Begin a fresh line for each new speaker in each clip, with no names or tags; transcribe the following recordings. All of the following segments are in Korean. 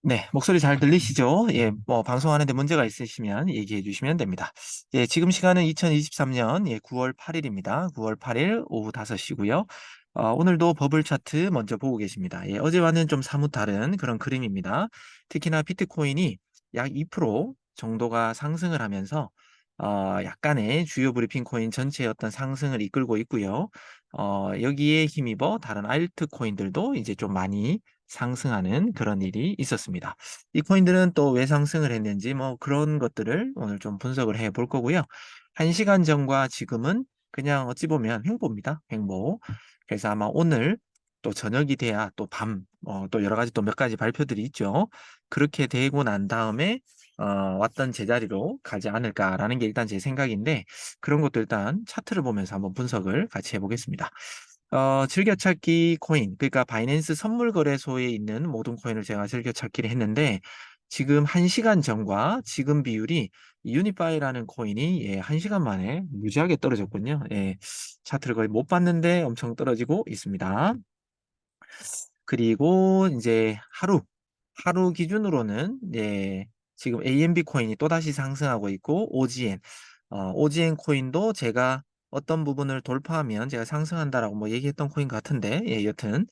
네, 목소리 잘 들리시죠? 예, 뭐 방송하는데 문제가 있으시면 얘기해 주시면 됩니다. 예, 지금 시간은 2023년 9월 8일입니다. 9월 8일 오후 5시고요. 오늘도 버블 차트 먼저 보고 계십니다. 예, 어제와는 좀 사뭇 다른 그런 그림입니다. 특히나 비트코인이 약 2% 정도가 상승을 하면서 약간의 주요 브리핑 코인 전체의 어떤 상승을 이끌고 있고요. 여기에 힘입어 다른 알트 코인들도 이제 좀 많이 상승하는 그런 일이 있었습니다. 이 코인들은 또 왜 상승을 했는지 뭐 그런 것들을 오늘 좀 분석을 해 볼 거고요. 1시간 전과 지금은 그냥 어찌 보면 횡보입니다. 횡보. 그래서 아마 오늘 또 저녁이 돼야 또 또 여러 가지 또 몇 가지 발표들이 있죠. 그렇게 되고 난 다음에 왔던 제자리로 가지 않을까라는 게 일단 제 생각인데 그런 것도 일단 차트를 보면서 한번 분석을 같이 해보겠습니다. 즐겨찾기 코인, 그러니까 바이낸스 선물 거래소에 있는 모든 코인을 제가 즐겨찾기를 했는데 지금 1시간 전과 지금 비율이 유니파이라는 코인이 1시간 만에 무지하게 떨어졌군요. 예, 차트를 거의 못 봤는데 엄청 떨어지고 있습니다. 그리고 이제 하루 기준으로는 지금 AMB 코인이 또다시 상승하고 있고 OGN 코인도 제가 어떤 부분을 돌파하면 제가 상승한다라고 뭐 얘기했던 코인 같은데 여튼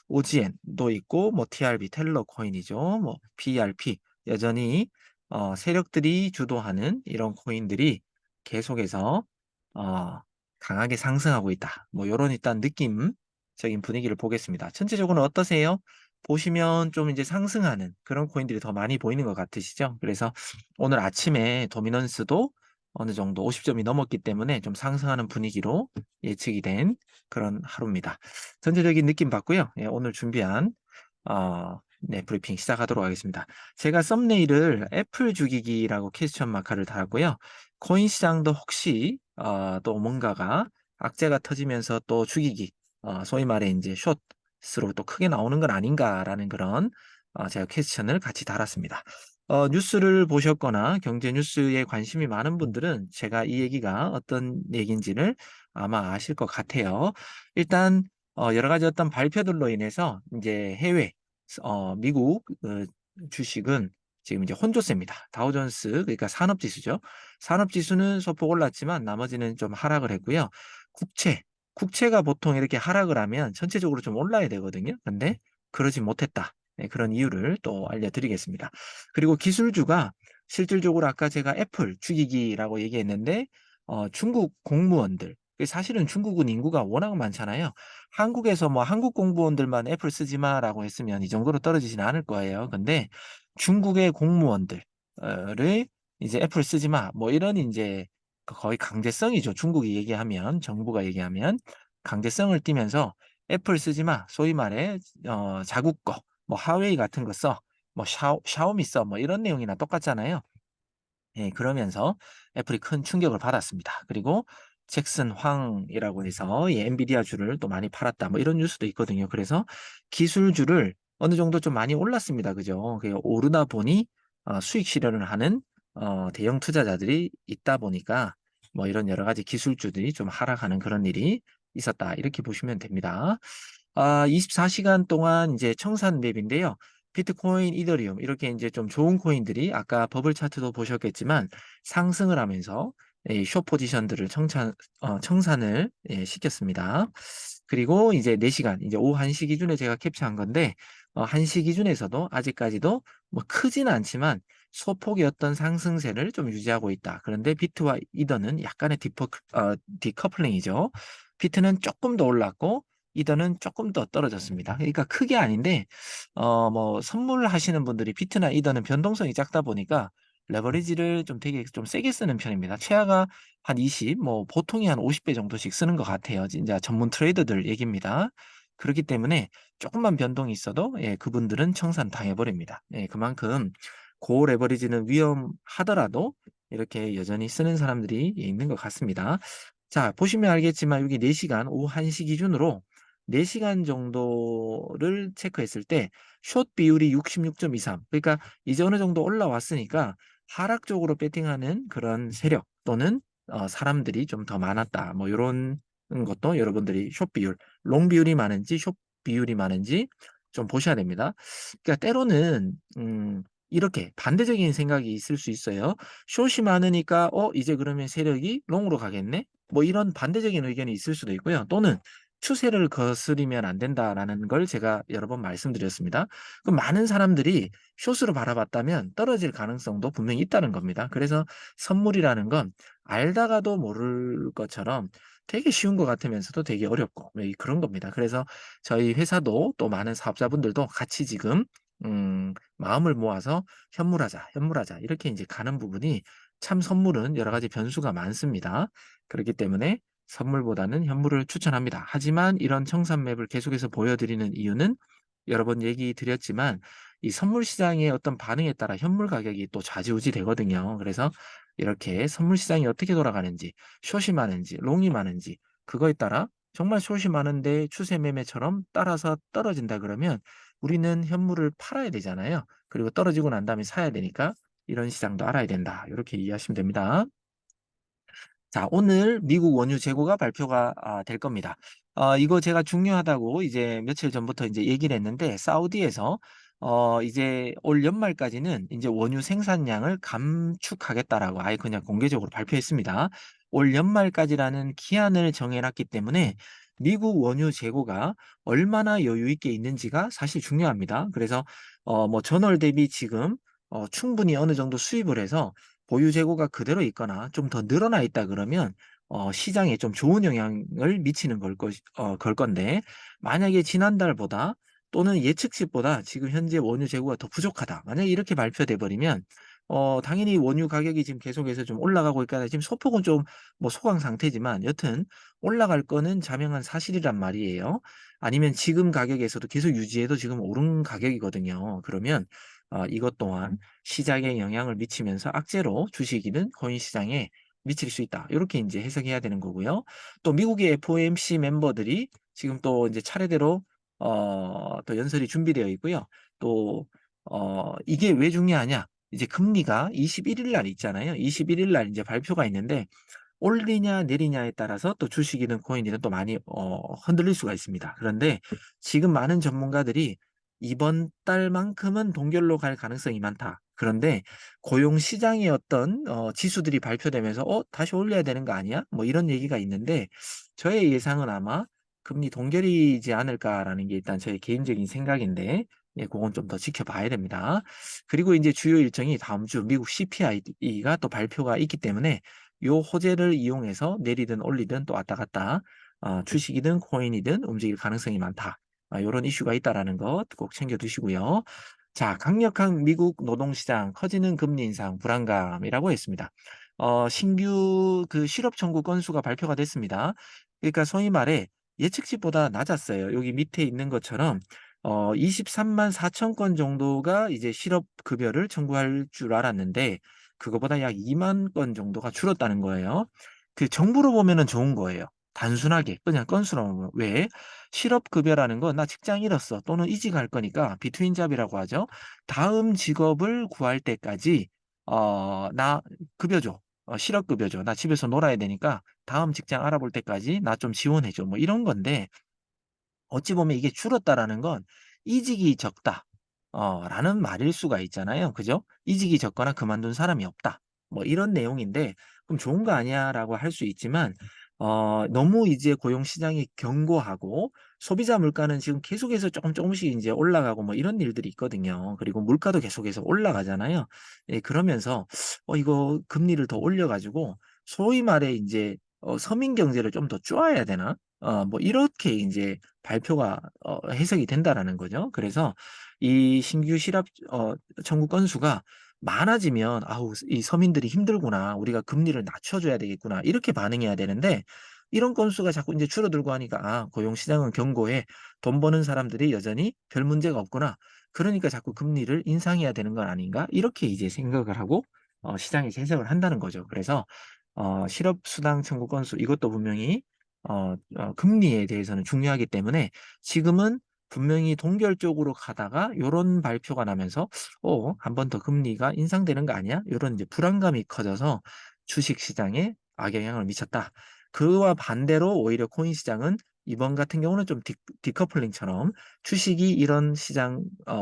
OGN도 있고 뭐 TRB 텔러 코인이죠. 뭐 PRP 여전히 세력들이 주도하는 이런 코인들이 계속해서 어, 강하게 상승하고 있다. 뭐 요런 일단 느낌적인 분위기를 보겠습니다. 전체적으로 어떠세요? 보시면 좀 이제 상승하는 그런 코인들이 더 많이 보이는 것 같으시죠? 그래서 오늘 아침에 도미넌스도 어느 정도 50점이 넘었기 때문에 좀 상승하는 분위기로 예측이 된 그런 하루입니다. 전체적인 느낌 봤고요. 예, 오늘 준비한 브리핑 시작하도록 하겠습니다. 제가 썸네일을 애플 죽이기라고 퀘스천 마크를 달았고요. 코인 시장도 혹시 또 뭔가가 악재가 터지면서 또 죽이기, 소위 말해 이제 숏으로 또 크게 나오는 건 아닌가라는 그런 제가 퀘스천을 같이 달았습니다. 뉴스를 보셨거나 경제 뉴스에 관심이 많은 분들은 제가 이 얘기가 어떤 얘기인지를 아마 아실 것 같아요. 일단 여러 가지 어떤 발표들로 인해서 이제 미국 주식은 지금 이제 혼조세입니다. 다우존스 그러니까 산업지수죠. 산업지수는 소폭 올랐지만 나머지는 좀 하락을 했고요. 국채가 보통 이렇게 하락을 하면 전체적으로 좀 올라야 되거든요. 근데 그러지 못했다. 네, 그런 이유를 또 알려드리겠습니다. 그리고 기술주가 실질적으로 아까 제가 애플 죽이기라고 얘기했는데 중국 공무원들 사실은 중국은 인구가 워낙 많잖아요. 한국에서 뭐 한국 공무원들만 애플 쓰지 마라고 했으면 이 정도로 떨어지진 않을 거예요. 근데 중국의 공무원들을 이제 애플 쓰지 마. 뭐 이런 이제 거의 강제성이죠. 중국이 얘기하면 정부가 얘기하면 강제성을 띠면서 애플 쓰지 마. 소위 말해 자국 거, 뭐 하웨이 같은 거 써. 뭐 샤오미 써. 뭐 이런 내용이나 똑같잖아요. 예, 그러면서 애플이 큰 충격을 받았습니다. 그리고 잭슨 황이라고 해서 엔비디아주를 또 많이 팔았다. 뭐 이런 뉴스도 있거든요. 그래서 기술주를 어느 정도 좀 많이 올랐습니다. 그죠? 오르다 보니 수익 실현을 하는 대형 투자자들이 있다 보니까 뭐 이런 여러 가지 기술주들이 좀 하락하는 그런 일이 있었다. 이렇게 보시면 됩니다. 24시간 동안 이제 청산 맵인데요. 비트코인, 이더리움 이렇게 이제 좀 좋은 코인들이 아까 버블 차트도 보셨겠지만 상승을 하면서 숏 포지션들을 청산을 시켰습니다. 그리고 이제 4시간, 이제 오후 1시 기준에 제가 캡처한 건데 1시 기준에서도 아직까지도 뭐 크지는 않지만 소폭의 어떤 상승세를 좀 유지하고 있다. 그런데 비트와 이더는 약간의 디커플링이죠. 비트는 조금 더 올랐고 이더는 조금 더 떨어졌습니다. 그러니까 크게 아닌데 뭐 선물하시는 분들이 비트나 이더는 변동성이 작다 보니까 레버리지를 좀 되게 좀 세게 쓰는 편입니다. 최하가 한 20, 뭐 보통이 한 50배 정도씩 쓰는 것 같아요. 진짜 전문 트레이더들 얘기입니다. 그렇기 때문에 조금만 변동이 있어도 그분들은 청산 당해버립니다. 그만큼 고 레버리지는 위험하더라도 이렇게 여전히 쓰는 사람들이 있는 것 같습니다. 자, 보시면 알겠지만 여기 4시간, 오후 1시 기준으로 4시간 정도를 체크했을 때 숏 비율이 66.23. 그러니까 이제 어느 정도 올라왔으니까 하락적으로 배팅하는 그런 세력 또는 사람들이 좀 더 많았다. 뭐 이런 것도 여러분들이 숏 비율, 롱 비율이 많은지 숏 비율이 많은지 좀 보셔야 됩니다. 그러니까 때로는 이렇게 반대적인 생각이 있을 수 있어요. 숏이 많으니까 '이제 그러면 세력이 롱으로 가겠네?' 뭐 이런 반대적인 의견이 있을 수도 있고요. 또는 '추세를 거스리면 안 된다.'라는 걸 제가 여러 번 말씀드렸습니다. 그럼 많은 사람들이 숏으로 바라봤다면 떨어질 가능성도 분명히 있다는 겁니다. 그래서 선물이라는 건 알다가도 모를 것처럼 되게 쉬운 것 같으면서도 되게 어렵고 뭐 그런 겁니다. 그래서 저희 회사도 또 많은 사업자분들도 같이 지금 마음을 모아서 "현물하자, 현물하자." 이렇게 인제 가는 부분이 참 선물은 여러 가지 변수가 많습니다. 그렇기 때문에 선물보다는 현물을 추천합니다. 하지만 이런 청산맵을 계속해서 보여드리는 이유는 여러 번 얘기 드렸지만 이 선물 시장의 어떤 반응에 따라 현물 가격이 또 좌지우지되거든요. 그래서 이렇게 선물 시장이 어떻게 돌아가는지, 숏이 많은지 롱이 많은지 그거에 따라 정말 숏이 많은데 추세 매매처럼 따라서 떨어진다 그러면 우리는 현물을 팔아야 되잖아요. 그리고 떨어지고 난 다음에 사야 되니까 이런 시장도 알아야 된다. 요렇게 이해하시면 됩니다. 자, 오늘 미국 원유 재고가 발표가 될 겁니다. 이거 제가 중요하다고 이제 며칠 전부터 이제 얘기를 했는데 사우디에서 이제 올 연말까지는 이제 원유 생산량을 감축하겠다라고 아예 그냥 공개적으로 발표했습니다. 올 연말까지라는 기한을 정해 놨기 때문에 미국 원유 재고가 얼마나 여유 있게 있는지가 사실 중요합니다. 그래서 뭐 전월 대비 지금 충분히 어느 정도 수입을 해서 보유 재고가 그대로 있거나 좀 더 늘어나 있다 그러면 시장에 좀 좋은 영향을 미치는 걸 건데 만약에 지난달보다 또는 예측치보다 지금 현재 원유 재고가 더 부족하다. 만약에 이렇게 발표돼 버리면 당연히 원유 가격이 지금 계속해서 좀 올라가고 있거나 지금 소폭은 좀 뭐 소강 상태지만 여튼 올라갈 거는 자명한 사실이란 말이에요. 아니면 지금 가격에서도 계속 유지해도 지금 오른 가격이거든요. 그러면 이것 또한 시장에 영향을 미치면서 악재로 주식이든 코인 시장에 미칠 수 있다. 요렇게 인제 해석해야 되는 거고요. 또 미국의 FOMC 멤버들이 지금 또 인제 차례대로 또 연설이 준비되어 있고요. 또 이게 왜 중요하냐? 이제 금리가 21일 날 있잖아요. 21일 날 인제 발표가 있는데 올리냐 내리냐에 따라서 또 주식이든 코인이든 또 많이 흔들릴 수가 있습니다. 그런데 지금 많은 전문가들이 "이번 달만큼은 동결로 갈 가능성이 많다." 그런데 고용 시장의 어떤 지수들이 발표되면서 다시 올려야 되는 거 아니야?" 뭐 이런 얘기가 있는데 저의 예상은 아마 '금리 동결이지 않을까.'라는 게 일단 저의 개인적인 생각인데 예 고건 좀 더 지켜봐야 됩니다. 그리고 인제 주요 일정이 다음 주 미국 CPI가 또 발표가 있기 때문에 요 호재를 이용해서 내리든 올리든 또 왔다 갔다 주식이든 코인이든 움직일 가능성이 많다. 요런 이슈가 있다라는 것 꼭 챙겨 두시고요. 자, 강력한 미국 노동시장, 커지는 금리 인상, 불안감이라고 했습니다. 신규 그 실업 청구 건수가 발표가 됐습니다. 그러니까 소위 말해 예측치보다 낮았어요. 여기 밑에 있는 것처럼 234,000건 정도가 이제 실업 급여를 청구할 줄 알았는데 그거보다 약 2만 건 정도가 줄었다는 거예요. 그 정부로 보면은 좋은 거예요. 단순하게 그냥 건수로 보면. 왜? 실업급여라는 건 '나 직장 잃었어.' 또는 이직할 거니까 비트윈 잡이라고 하죠. 다음 직업을 구할 때까지 "나 급여 줘. 실업급여 줘. 나 집에서 놀아야 되니까 다음 직장 알아볼 때까지 나 좀 지원해 줘." 뭐 이런 건데 어찌 보면 이게 줄었다라는 건 이직이 적다 라는 말일 수가 있잖아요. 그죠? 이직이 적거나 그만둔 사람이 없다. 뭐 이런 내용인데 '그럼 좋은 거 아니야?'라고 할 수 있지만 너무 이제 고용 시장이 견고하고 소비자 물가는 지금 계속해서 조금씩 인제 올라가고 뭐 이런 일들이 있거든요. 그리고 물가도 계속해서 올라가잖아요. 예 그러면서 이거 금리를 더 올려 가지고 소위 말해 인제 '서민 경제를 좀 더 쪼아야 되나?' 뭐 이렇게 인제 발표가 해석이 된다라는 거죠. 그래서 이 신규 실업 청구 건수가 많아지면 '아우 이 서민들이 힘들구나. 우리가 금리를 낮춰 줘야 되겠구나.' 이렇게 반응해야 되는데 이런 건수가 자꾸 인제 줄어들고 하니까 '아 고용 시장은 견고해. 돈 버는 사람들이 여전히 별 문제가 없구나. 그러니까 자꾸 금리를 인상해야 되는 건 아닌가?' 이렇게 이제 생각을 하고 시장이 해석을 한다는 거죠. 그래서 실업 수당 청구 건수 이것도 분명히 금리에 대해서는 중요하기 때문에 지금은 분명히 동결 쪽으로 가다가 요런 발표가 나면서 '한 번 더 금리가 인상되는 거 아니야?' 요런 이제 불안감이 커져서 주식 시장에 악영향을 미쳤다. 그와 반대로 오히려 코인 시장은 이번 같은 경우는 좀 디커플링처럼 주식이 이런 시장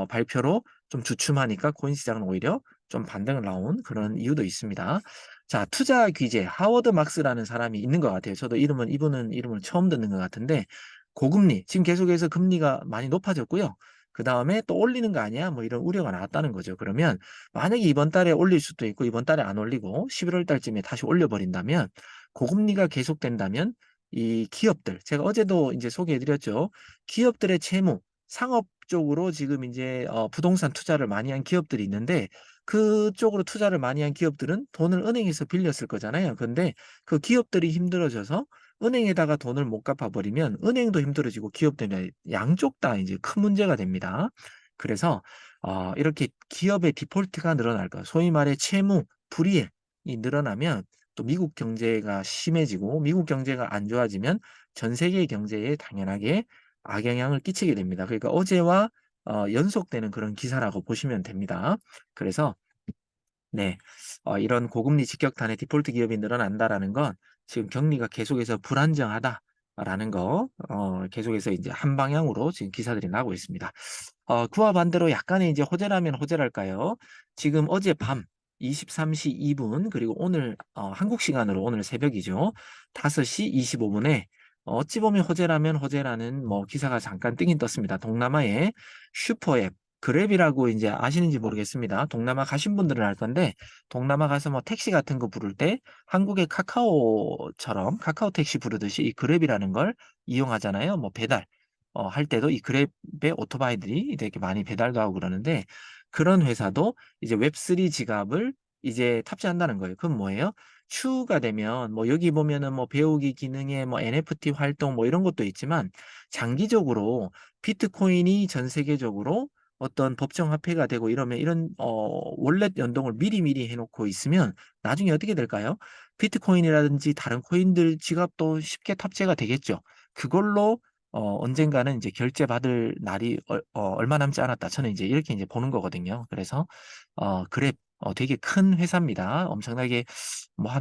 발표로 좀 주춤하니까 코인 시장은 오히려 좀 반등을 나온 그런 이유도 있습니다. 자, 투자 귀재 하워드 막스라는 사람이 있는 것 같아요. 저도 이분은 이름을 처음 듣는 것 같은데 고금리 지금 계속해서 금리가 많이 높아졌고요. 그다음에 또 올리는 거 아니야? 뭐 이런 우려가 나왔다는 거죠. 그러면 만약에 이번 달에 올릴 수도 있고 이번 달에 안 올리고 11월 달쯤에 다시 올려버린다면 고금리가 계속된다면 이 기업들 제가 어제도 이제 소개해드렸죠. 기업들의 채무 상업 쪽으로 지금 이제 부동산 투자를 많이 한 기업들이 있는데 그쪽으로 투자를 많이 한 기업들은 돈을 은행에서 빌렸을 거잖아요. 근데 그 기업들이 힘들어져서 은행에다가 돈을 못 갚아버리면 은행도 힘들어지고 기업들이 양쪽 다 이제 큰 문제가 됩니다. 그래서 이렇게 기업의 디폴트가 늘어날 거예요. 소위 말해 채무, 불이익이 늘어나면 또 미국 경제가 심해지고 미국 경제가 안 좋아지면 전 세계 경제에 당연하게 악영향을 끼치게 됩니다. 그러니까 어제와 연속되는 그런 기사라고 보시면 됩니다. 그래서 네. 이런 고금리 직격탄에 디폴트 기업이 늘어난다라는 건 지금 경기가 계속해서 불안정하다라는 거 계속해서 이제 한 방향으로 지금 기사들이 나오고 있습니다. 그와 반대로 약간의 이제 호재라면 호재랄까요? 지금 어젯밤 23시 2분 그리고 오늘 한국 시간으로 오늘 새벽이죠. 5시 25분에 어찌 보면 호재라면 호재라는 뭐 기사가 잠깐 뜨긴 떴습니다. 동남아의 슈퍼앱 그랩이라고 이제 아시는지 모르겠습니다. 동남아 가신 분들은 알 건데 동남아 가서 뭐 택시 같은 거 부를 때 한국의 카카오처럼 카카오 택시 부르듯이 이 그랩이라는 걸 이용하잖아요. 뭐 배달 할 때도 이 그랩의 오토바이들이 이렇게 많이 배달도 하고 그러는데 그런 회사도 이제 웹3 지갑을 이제 탑재한다는 거예요. 그건 뭐예요? 추후가 되면 뭐 여기 보면은 뭐 배우기 기능에 뭐 NFT 활동 뭐 이런 것도 있지만 장기적으로 비트코인이 전 세계적으로 어떤 법정 화폐가 되고 이러면 이런 월렛 연동을 미리미리 해놓고 있으면 나중에 어떻게 될까요? 비트코인이라든지 다른 코인들 지갑도 쉽게 탑재가 되겠죠. 그걸로 언젠가는 이제 결제받을 날이 얼마 남지 않았다. 저는 이제 이렇게 이제 보는 거거든요. 그래서 그랩 되게 큰 회사입니다. 엄청나게 뭐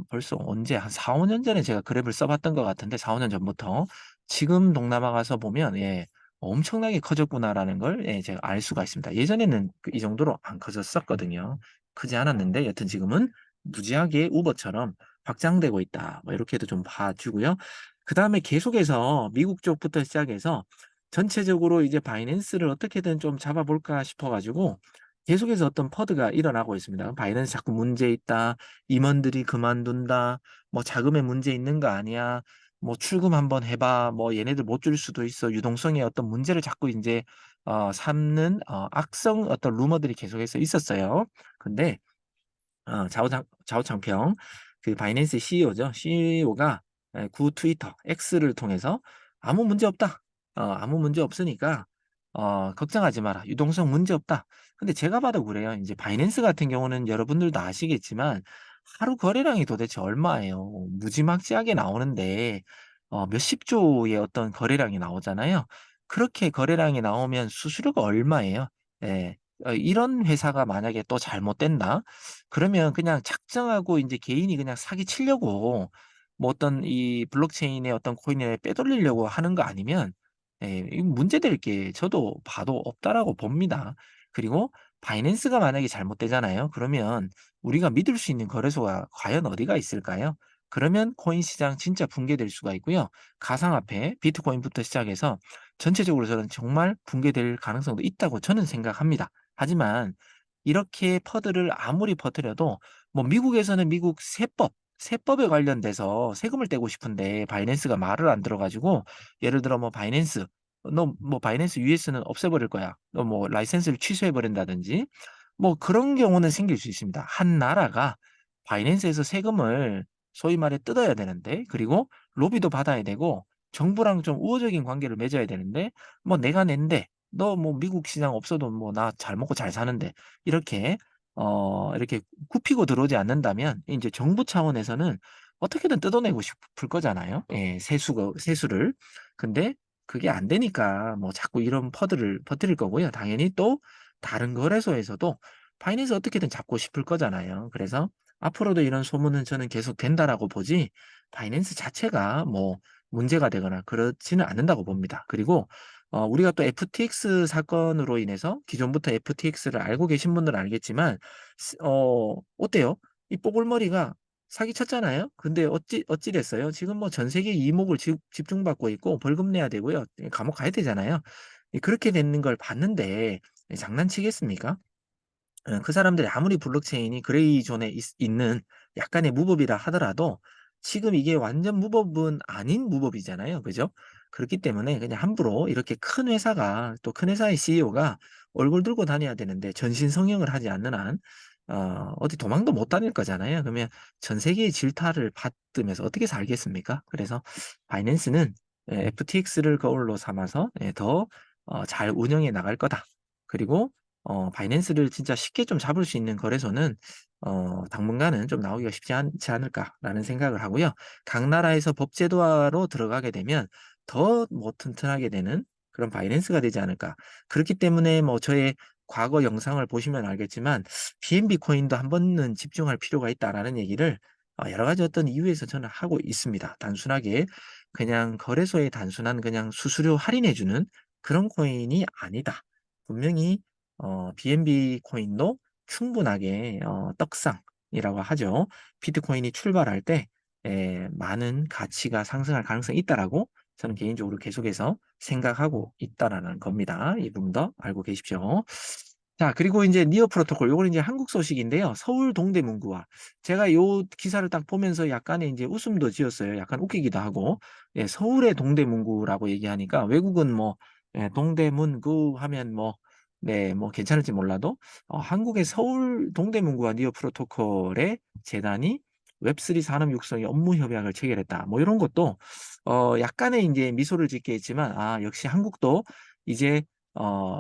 벌써 언제 한 4-5년 전에 제가 그랩을 써봤던 것 같은데 4-5년 전부터 지금 동남아 가서 보면 예, 엄청나게 커졌구나라는 걸 예, 제가 알 수가 있습니다. 예전에는 이 정도로 안 커졌었거든요. 크지 않았는데 여튼 지금은 무지하게 우버처럼 확장되고 있다. 뭐 이렇게도 좀 봐주고요. 그다음에 계속해서 미국 쪽부터 시작해서 전체적으로 이제 바이낸스를 어떻게든 좀 잡아볼까 싶어가지고 계속해서 어떤 퍼드가 일어나고 있습니다. 바이낸스 자꾸 문제 있다. 임원들이 그만둔다. 뭐 자금에 문제 있는 거 아니야. 뭐 출금 한번 해봐. 뭐 얘네들 못 줄 수도 있어. 유동성에 어떤 문제를 자꾸 이제 삼는 악성 어떤 루머들이 계속해서 있었어요. 근데 좌우창평 그 바이낸스 CEO죠. CEO가 구 트위터 X를 통해서 아무 문제 없다. 아무 문제 없으니까 걱정하지 마라. 유동성 문제 없다. 근데 제가 봐도 그래요. 이제 바이낸스 같은 경우는 여러분들도 아시겠지만 하루 거래량이 도대체 얼마예요? 무지막지하게 나오는데 몇십 조의 어떤 거래량이 나오잖아요. 그렇게 거래량이 나오면 수수료가 얼마예요? 예. 이런 회사가 만약에 또 잘못된다? 그러면 그냥 작정하고 이제 개인이 그냥 사기 치려고 뭐 어떤 이 블록체인의 어떤 코인에 빼돌리려고 하는 거 아니면 예, 이 문제될 게 저도 봐도 없다라고 봅니다. 그리고 바이낸스가 만약에 잘못되잖아요. 그러면 우리가 믿을 수 있는 거래소가 과연 어디가 있을까요? 그러면 코인 시장 진짜 붕괴될 수가 있고요. 가상화폐, 비트코인부터 시작해서 전체적으로 저는 정말 붕괴될 가능성도 있다고 저는 생각합니다. 하지만 이렇게 퍼드를 아무리 퍼뜨려도 뭐 미국에서는 미국 세법에 관련돼서 세금을 떼고 싶은데 바이낸스가 말을 안 들어 가지고 예를 들어 뭐 바이낸스 "너 뭐 바이낸스 US는 없애버릴 거야." 너 뭐 라이센스를 취소해 버린다든지 뭐 그런 경우는 생길 수 있습니다. 한 나라가 바이낸스에서 세금을 소위 말해 뜯어야 되는데 그리고 로비도 받아야 되고 정부랑 좀 우호적인 관계를 맺어야 되는데 뭐 "내가 낸대. 너 뭐 미국 시장 없어도 뭐 나 잘 먹고 잘 사는데." 이렇게 이렇게 굽히고 들어오지 않는다면 인제 정부 차원에서는 어떻게든 뜯어내고 싶을 거잖아요. 예, 세수를. 근데 그게 안 되니까 뭐 자꾸 이런 퍼드를 퍼뜨릴 거고요. 당연히 또 다른 거래소에서도 바이낸스 어떻게든 잡고 싶을 거잖아요. 그래서 앞으로도 이런 소문은 저는 계속 된다라고 보지 바이낸스 자체가 뭐 문제가 되거나 그렇지는 않는다고 봅니다. 그리고 우리가 또 FTX 사건으로 인해서 기존부터 FTX를 알고 계신 분들은 알겠지만 어때요? 이 뽀글머리가 사기쳤잖아요. 근데 어찌 됐어요? 지금 뭐 전 세계 이목을 집중받고 있고 벌금 내야 되고요. 감옥 가야 되잖아요. 그렇게 되는 걸 봤는데 장난치겠습니까? 그 사람들이 아무리 블록체인이 그레이 존에 있는 약간의 무법이라 하더라도 지금 이게 완전 무법은 아닌 무법이잖아요. 그죠? 그렇기 때문에 그냥 함부로 이렇게 큰 회사가 또 큰 회사의 CEO가 얼굴 들고 다녀야 되는데 전신 성형을 하지 않는 한 어디 도망도 못 다닐 거잖아요. 그러면 전 세계의 질타를 받으면서 어떻게 살겠습니까? 그래서 바이낸스는 FTX를 거울로 삼아서 더 잘 운영해 나갈 거다. 그리고 바이낸스를 진짜 쉽게 좀 잡을 수 있는 거래소는 당분간은 좀 나오기가 쉽지 않지 않을까라는 생각을 하고요. 각 나라에서 법 제도화로 들어가게 되면 더 뭐 튼튼하게 되는 그런 바이낸스가 되지 않을까. 그렇기 때문에 뭐 저의 과거 영상을 보시면 알겠지만 BNB 코인도 한 번은 집중할 필요가 있다라는 얘기를 여러 가지 어떤 이유에서 저는 하고 있습니다. 단순하게 그냥 거래소의 단순한 그냥 수수료 할인해 주는 그런 코인이 아니다. 분명히 BNB 코인도 충분하게 떡상이라고 하죠. 비트코인이 출발할 때 많은 가치가 상승할 가능성이 있다라고 저는 개인적으로 계속해서 생각하고 있다라는 겁니다. 이 부분도 알고 계십시오. 자, 그리고 이제 니어 프로토콜 요거는 이제 한국 소식인데요. 서울 동대문구와 제가 요 기사를 딱 보면서 약간의 이제 웃음도 지었어요. 약간 웃기기도 하고. 예, 서울의 동대문구라고 얘기하니까 외국은 뭐 동대문구 하면 뭐 네, 뭐 괜찮을지 몰라도 한국의 서울 동대문구와 니어 프로토콜의 재단이 웹3 산업 육성의 업무 협약을 체결했다. 뭐 이런 것도 약간의 인제 미소를 짓게 했지만 역시 한국도 이제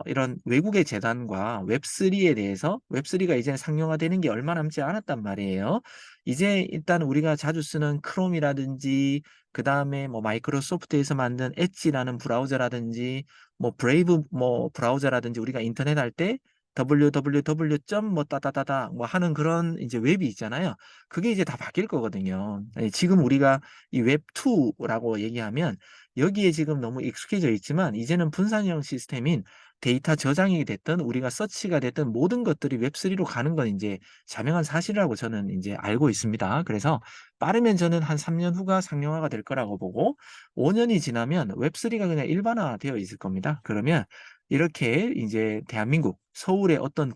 이런 외국의 재단과 웹3에 대해서 웹3가 이제 상용화되는 게 얼마 남지 않았단 말이에요. 이제 일단 우리가 자주 쓰는 크롬이라든지 그다음에 뭐 마이크로소프트에서 만든 엣지라는 브라우저라든지 뭐 브레이브 뭐 브라우저라든지 우리가 인터넷 할 때 www. 뭐 따다다다 뭐 하는 그런 이제 웹이 있잖아요. 그게 이제 다 바뀔 거거든요. 지금 우리가 이 웹2라고 얘기하면 여기에 지금 너무 익숙해져 있지만 이제는 분산형 시스템인 데이터 저장이 됐든 우리가 서치가 됐든 모든 것들이 웹3로 가는 건 이제 자명한 사실이라고 저는 이제 알고 있습니다. 그래서 빠르면 저는 한 3년 후가 상용화가 될 거라고 보고 5년이 지나면 웹3가 그냥 일반화되어 있을 겁니다. 그러면 이렇게 이제 대한민국 서울의 어떤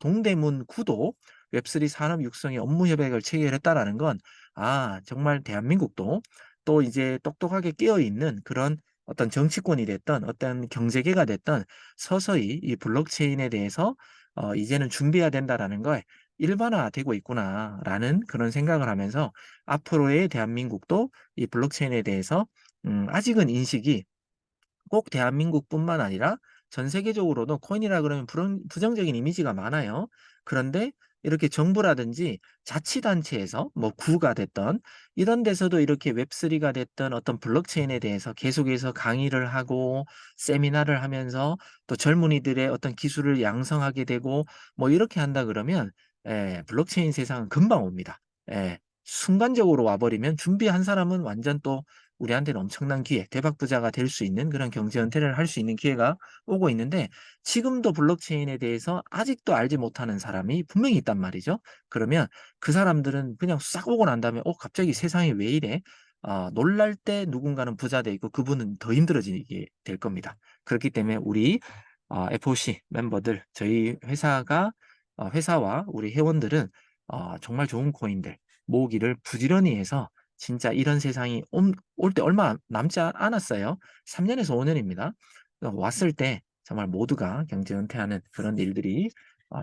동대문 구도 웹3 산업 육성의 업무 협약을 체결했다라는 건 정말 대한민국도 또 이제 똑똑하게 깨어 있는 그런 어떤 정치권이 됐든 어떤 경제계가 됐든 서서히 이 블록체인에 대해서 이제는 준비해야 된다라는 걸 일반화되고 있구나라는 그런 생각을 하면서 앞으로의 대한민국도 이 블록체인에 대해서 아직은 인식이 꼭 대한민국뿐만 아니라 전 세계적으로도 코인이라 그러면 부정적인 이미지가 많아요. 그런데 이렇게 정부라든지 자치단체에서 뭐 구가 됐던 이런 데서도 이렇게 웹3가 됐던 어떤 블록체인에 대해서 계속해서 강의를 하고 세미나를 하면서 또 젊은이들의 어떤 기술을 양성하게 되고 뭐 이렇게 한다 그러면 블록체인 세상은 금방 옵니다. 순간적으로 와버리면 준비한 사람은 완전 또 우리한테는 엄청난 기회, 대박 부자가 될 수 있는 그런 경제 은퇴를 할 수 있는 기회가 오고 있는데 지금도 블록체인에 대해서 아직도 알지 못하는 사람이 분명히 있단 말이죠. 그러면 그 사람들은 그냥 싹 오고 난 다음에 갑자기 세상이 왜 이래? 놀랄 때 누군가는 부자 돼 있고 그분은 더 힘들어지게 될 겁니다. 그렇기 때문에 우리 FOC 멤버들 저희 회사와 우리 회원들은 정말 좋은 코인들 모으기를 부지런히 해서 진짜 이런 세상이 올 때 얼마 남지 않았어요. 3 년에서 5 년입니다. 왔을 때 정말 모두가 경제 은퇴하는 그런 일들이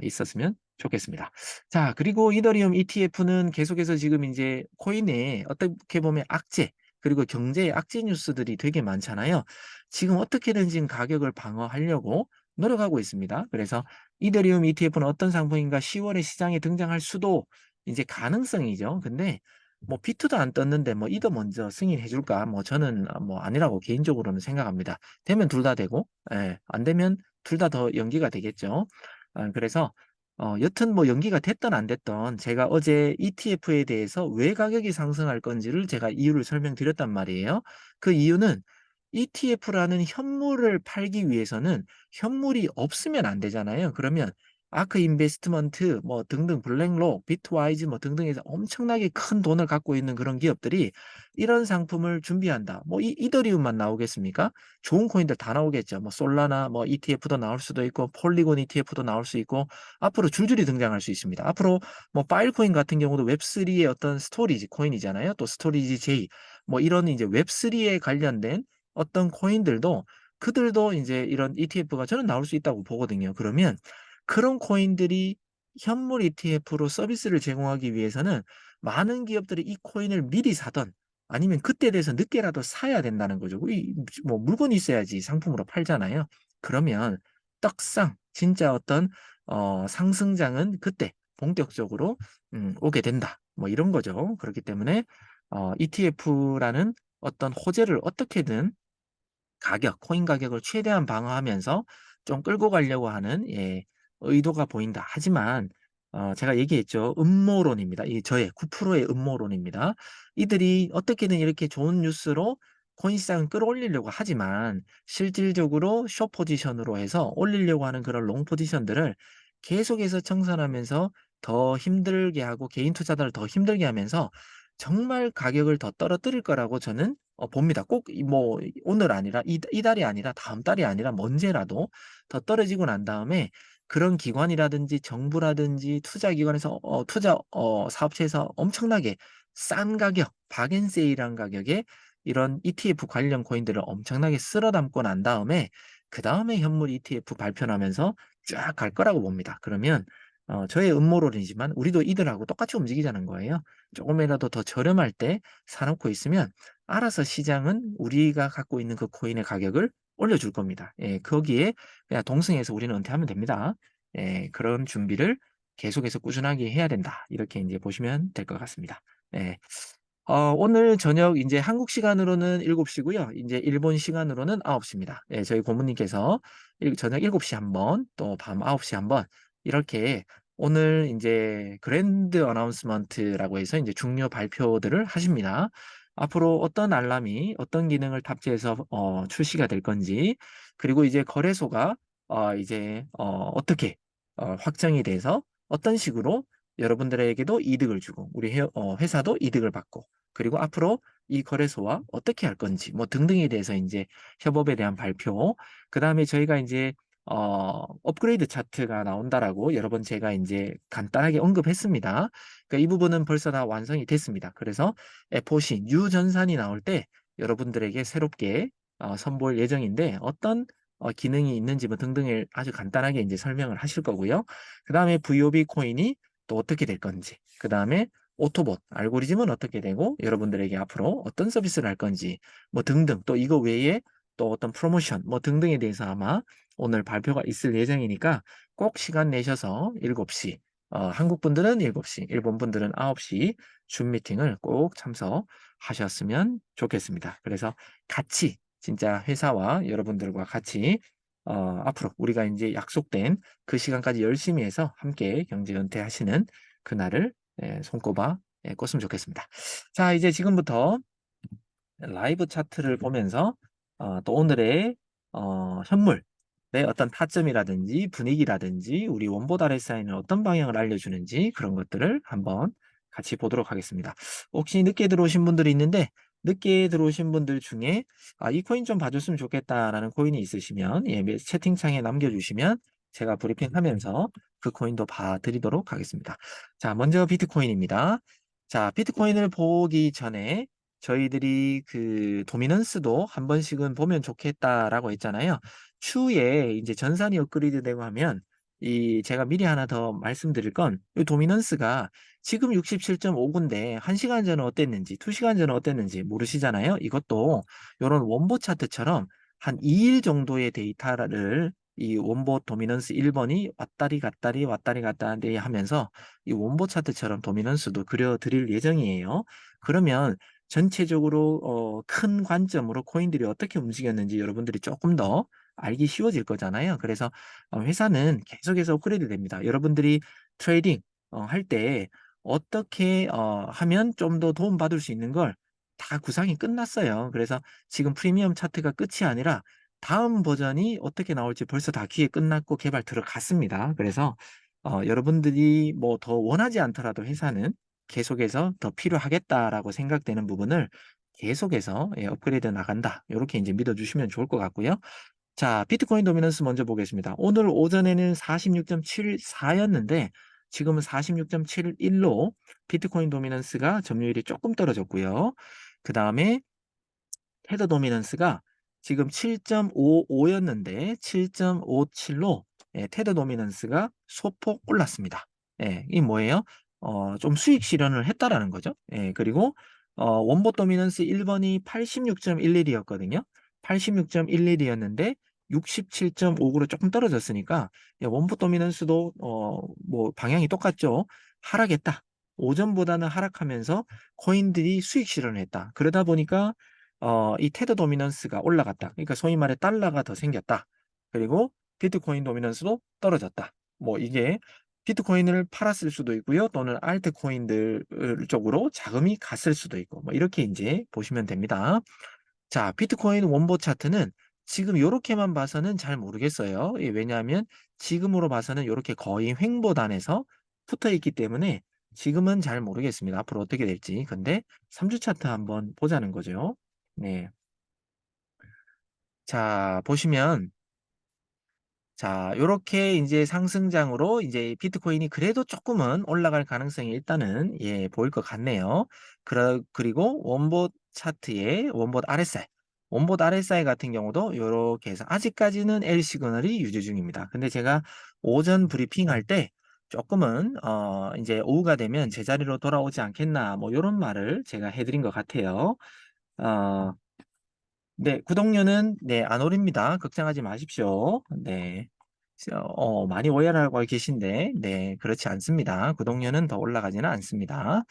있었으면 좋겠습니다. 자, 그리고 이더리움 ETF는 계속해서 지금 인제 코인에 어떻게 보면 악재 그리고 경제의 악재 뉴스들이 되게 많잖아요. 지금 어떻게든 지금 가격을 방어하려고 노력하고 있습니다. 그래서 이더리움 ETF는 어떤 상품인가 10 월에 시장에 등장할 수도 인제 가능성이죠. 근데 뭐 비트도 안 떴는데 뭐 이더 먼저 승인해 줄까? 뭐 저는 뭐 아니라고 개인적으로는 생각합니다. 되면 둘 다 되고 안 되면 둘 다 더 연기가 되겠죠. 그래서 여튼 뭐 연기가 됐든 안 됐든 제가 어제 ETF에 대해서 왜 가격이 상승할 건지를 제가 이유를 설명드렸단 말이에요. 그 이유는 ETF라는 현물을 팔기 위해서는 현물이 없으면 안 되잖아요. 그러면 아크 인베스트먼트 뭐 등등 블랙록, 비트와이즈 뭐 등등해서 엄청나게 큰 돈을 갖고 있는 그런 기업들이 이런 상품을 준비한다. 뭐 이더리움만 나오겠습니까? 좋은 코인들 다 나오겠죠. 뭐 솔라나 뭐 ETF도 나올 수도 있고 폴리곤 ETF도 나올 수 있고 앞으로 줄줄이 등장할 수 있습니다. 앞으로 뭐 파일코인 같은 경우도 웹3의 어떤 스토리지 코인이잖아요. 또 스토리지 J 뭐 이런 이제 웹3에 관련된 어떤 코인들도 그들도 이제 이런 ETF가 저는 나올 수 있다고 보거든요. 그러면 그런 코인들이 현물 ETF로 서비스를 제공하기 위해서는 많은 기업들이 이 코인을 미리 사든 아니면 그때 돼서 늦게라도 사야 된다는 거죠. 뭐 물건이 있어야지 상품으로 팔잖아요. 그러면 떡상 진짜 어떤 상승장은 그때 본격적으로 오게 된다. 뭐 이런 거죠. 그렇기 때문에 ETF라는 어떤 호재를 어떻게든 코인 가격을 최대한 방어하면서 좀 끌고 가려고 하는 의도가 보인다. 하지만 제가 얘기했죠. 음모론입니다. 이 저의 9%의 음모론입니다. 이들이 어떻게든 이렇게 좋은 뉴스로 코인 시장을 끌어올리려고 하지만 실질적으로 숏 포지션으로 해서 올리려고 하는 그런 롱 포지션들을 계속해서 청산하면서 더 힘들게 하고 개인 투자자를 더 힘들게 하면서 정말 가격을 더 떨어뜨릴 거라고 저는 봅니다. 꼭 뭐 오늘 아니라 이달이 아니라 다음 달이 아니라 뭐 언제라도 더 떨어지고 난 다음에 그런 기관이라든지 정부라든지 투자기관에서 투자 사업체에서 엄청나게 싼 가격, 박앤세일한 가격에 이런 ETF 관련 코인들을 엄청나게 쓸어 담고 난 다음에 그다음에 현물 ETF 발표하면서 쫙 갈 거라고 봅니다. 그러면 저의 음모론이지만 우리도 이들하고 똑같이 움직이자는 거예요. 조금이라도 더 저렴할 때 사놓고 있으면 알아서 시장은 우리가 갖고 있는 그 코인의 가격을 올려줄 겁니다. 예, 거기에 그냥 동승해서 우리는 은퇴하면 됩니다. 예, 그런 준비를 계속해서 꾸준하게 해야 된다. 이렇게 이제 보시면 될 것 같습니다. 예. 오늘 저녁 이제 한국 시간으로는 7시고요. 이제 일본 시간으로는 9시입니다. 예, 저희 고모님께서 저녁 7시 한 번, 또 밤 9시 한 번, 이렇게 오늘 이제 그랜드 어나운스먼트라고 해서 이제 중요 발표들을 하십니다. 앞으로 어떤 알람이 어떤 기능을 탑재해서 출시가 될 건지, 그리고 이제 거래소가 이제 어떻게 확정이 돼서 어떤 식으로 여러분들에게도 이득을 주고 우리 회사도 이득을 받고 그리고 앞으로 이 거래소와 어떻게 할 건지 뭐 등등에 대해서 이제 협업에 대한 발표 그다음에 저희가 이제 업그레이드 차트가 나온다라고 여러 번 제가 이제 간단하게 언급했습니다. 그러니까 이 부분은 벌써 다 완성이 됐습니다. 그래서 FOC 뉴 전산이 나올 때 여러분들에게 새롭게 선보일 예정인데 어떤 기능이 있는지 뭐 등등을 아주 간단하게 이제 설명을 하실 거고요. 그 다음에 VOB 코인이 또 어떻게 될 건지, 그 다음에 오토봇, 알고리즘은 어떻게 되고 여러분들에게 앞으로 어떤 서비스를 할 건지 뭐 등등 또 이거 외에 또 어떤 프로모션 뭐 등등에 대해서 아마 오늘 발표가 있을 예정이니까 꼭 시간 내셔서 7시 한국 분들은 7시, 일본 분들은 9시 줌 미팅을 꼭 참석하셨으면 좋겠습니다. 그래서 같이 진짜 회사와 여러분들과 같이 앞으로 우리가 이제 약속된 그 시간까지 열심히 해서 함께 경제 은퇴하시는 그날을 손꼽아 꿨으면 좋겠습니다. 자, 이제 지금부터 라이브 차트를 보면서 또 오늘의 현물의 어떤 타점이라든지 분위기라든지 우리 원보 RSI는 어떤 방향을 알려주는지 그런 것들을 한번 같이 보도록 하겠습니다. 혹시 늦게 들어오신 분들이 있는데 늦게 들어오신 분들 중에 이 코인 좀 봐줬으면 좋겠다라는 코인이 있으시면 채팅창에 남겨주시면 제가 브리핑하면서 그 코인도 봐드리도록 하겠습니다. 자, 먼저 비트코인입니다. 자, 비트코인을 보기 전에 저희들이 그 도미넌스도 한 번씩은 보면 좋겠다라고 했잖아요. 추후에 이제 전산이 업그레이드 되고 하면 제가 미리 하나 더 말씀드릴 건 이 도미넌스가 지금 67.5군데 1시간 전에 어땠는지 2시간 전에 어땠는지 모르시잖아요. 이것도 이런 원보 차트처럼 한 2일 정도의 데이터를 이 원보 도미넌스 1번이 왔다리 갔다리 하면서 이 원보 차트처럼 도미넌스도 그려드릴 예정이에요. 그러면 전체적으로 큰 관점으로 코인들이 어떻게 움직였는지 여러분들이 조금 더 알기 쉬워질 거잖아요. 그래서 회사는 계속해서 업그레이드 됩니다. 여러분들이 트레이딩 할 때 어떻게 하면 좀 더 도움받을 수 있는 걸 다 구상이 끝났어요. 그래서 지금 프리미엄 차트가 끝이 아니라 다음 버전이 어떻게 나올지 벌써 다 기획 끝났고 개발 들어갔습니다. 그래서 여러분들이 뭐 더 원하지 않더라도 회사는 계속해서 더 필요하겠다라고 생각되는 부분을 계속해서 업그레이드 나간다. 요렇게 인제 믿어 주시면 좋을 것 같고요. 자, 비트코인 도미넌스 먼저 보겠습니다. 오늘 오전에는 46.74 였는데 지금은 46.71 로 비트코인 도미넌스가 점유율이 쪼끔 떨어졌고요. 그다음에 테더 도미넌스가 지금 7.55 였는데 7.57 로 테더 도미넌스가 소폭 올랐습니다. 예. 이게 뭐예요? 좀 수익 실현을 했다라는 거죠. 예. 그리고 원봇 도미넌스 1 번이 86.11 이었거든요. 86.11 이었는데 67.59 로 쪼끔 떨어졌으니까 원봇 도미넌스도 뭐 방향이 똑같죠. '하락했다. 오전보다는 하락하면서 코인들이 수익 실현을 했다.' 그러다 보니까 이 테더 도미넌스가 올라갔다. 그러니까 소위 말해 달러가 더 생겼다. 그리고 비트코인 도미넌스도 떨어졌다. 뭐 이게 비트코인을 팔았을 수도 있고요. 또는 알트코인들 쪽으로 자금이 갔을 수도 있고 뭐 이렇게 인제 보시면 됩니다. 자, 비트코인 원보 차트는 지금 요렇게만 봐서는 잘 모르겠어요. 예, 왜냐하면 지금으로 봐서는 요렇게 거의 횡보단에서 붙어 있기 때문에 지금은 잘 모르겠습니다. 앞으로 어떻게 될지. 근데 3주 차트 한번 보자는 거죠. 네. 자, 보시면 자, 요렇게 인제 상승장으로 이제 비트코인이 그래도 쪼끔은 올라갈 가능성이 일단은 보일 것 같네요. 그리고 원봇 차트의 원봇 RSI, 원봇 RSI 같은 경우도 요렇게 해서 아직까지는 L 시그널이 유지 중입니다. 근데 제가 오전 브리핑할 때 쪼끔은 인제 "오후가 되면 제자리로 돌아오지 않겠나." 뭐 요런 말을 제가 해 드린 것 같아요. 어 네. 구독료는 안 오릅니다. 걱정하지 마십시오. 네. 많이 오해를 하고 계신데 그렇지 않습니다. 구독료는 더 올라가지는 않습니다.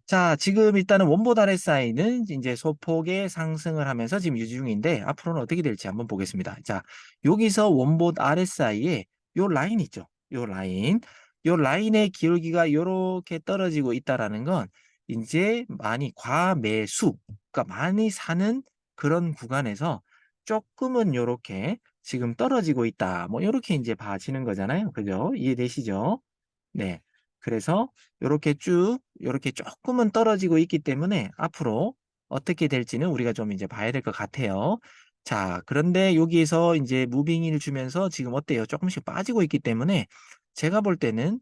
자, 지금 일단은 원본 RSI는 인제 소폭의 상승을 하면서 지금 유지 중인데 앞으로는 어떻게 될지 한번 보겠습니다. 자, 여기서 원본 RSI에 요 라인 있죠? 요 라인. 요 라인의 기울기가 요렇게 떨어지고 있다라는 건 인제 많이 과매수, 그러니까 많이 사는 그런 구간에서 쪼끔은 요렇게 지금 떨어지고 있다. 뭐 요렇게 인제 봐지는 거잖아요. 그죠? 이해되시죠? 네. 그래서 요렇게 쭉 요렇게 쪼끔은 떨어지고 있기 때문에 앞으로 어떻게 될지는 우리가 좀 이제 봐야 될 것 같아요. 자, 그런데 여기에서 인제 무빙을 주면서 지금 어때요? 쪼끔씩 빠지고 있기 때문에 제가 볼 때는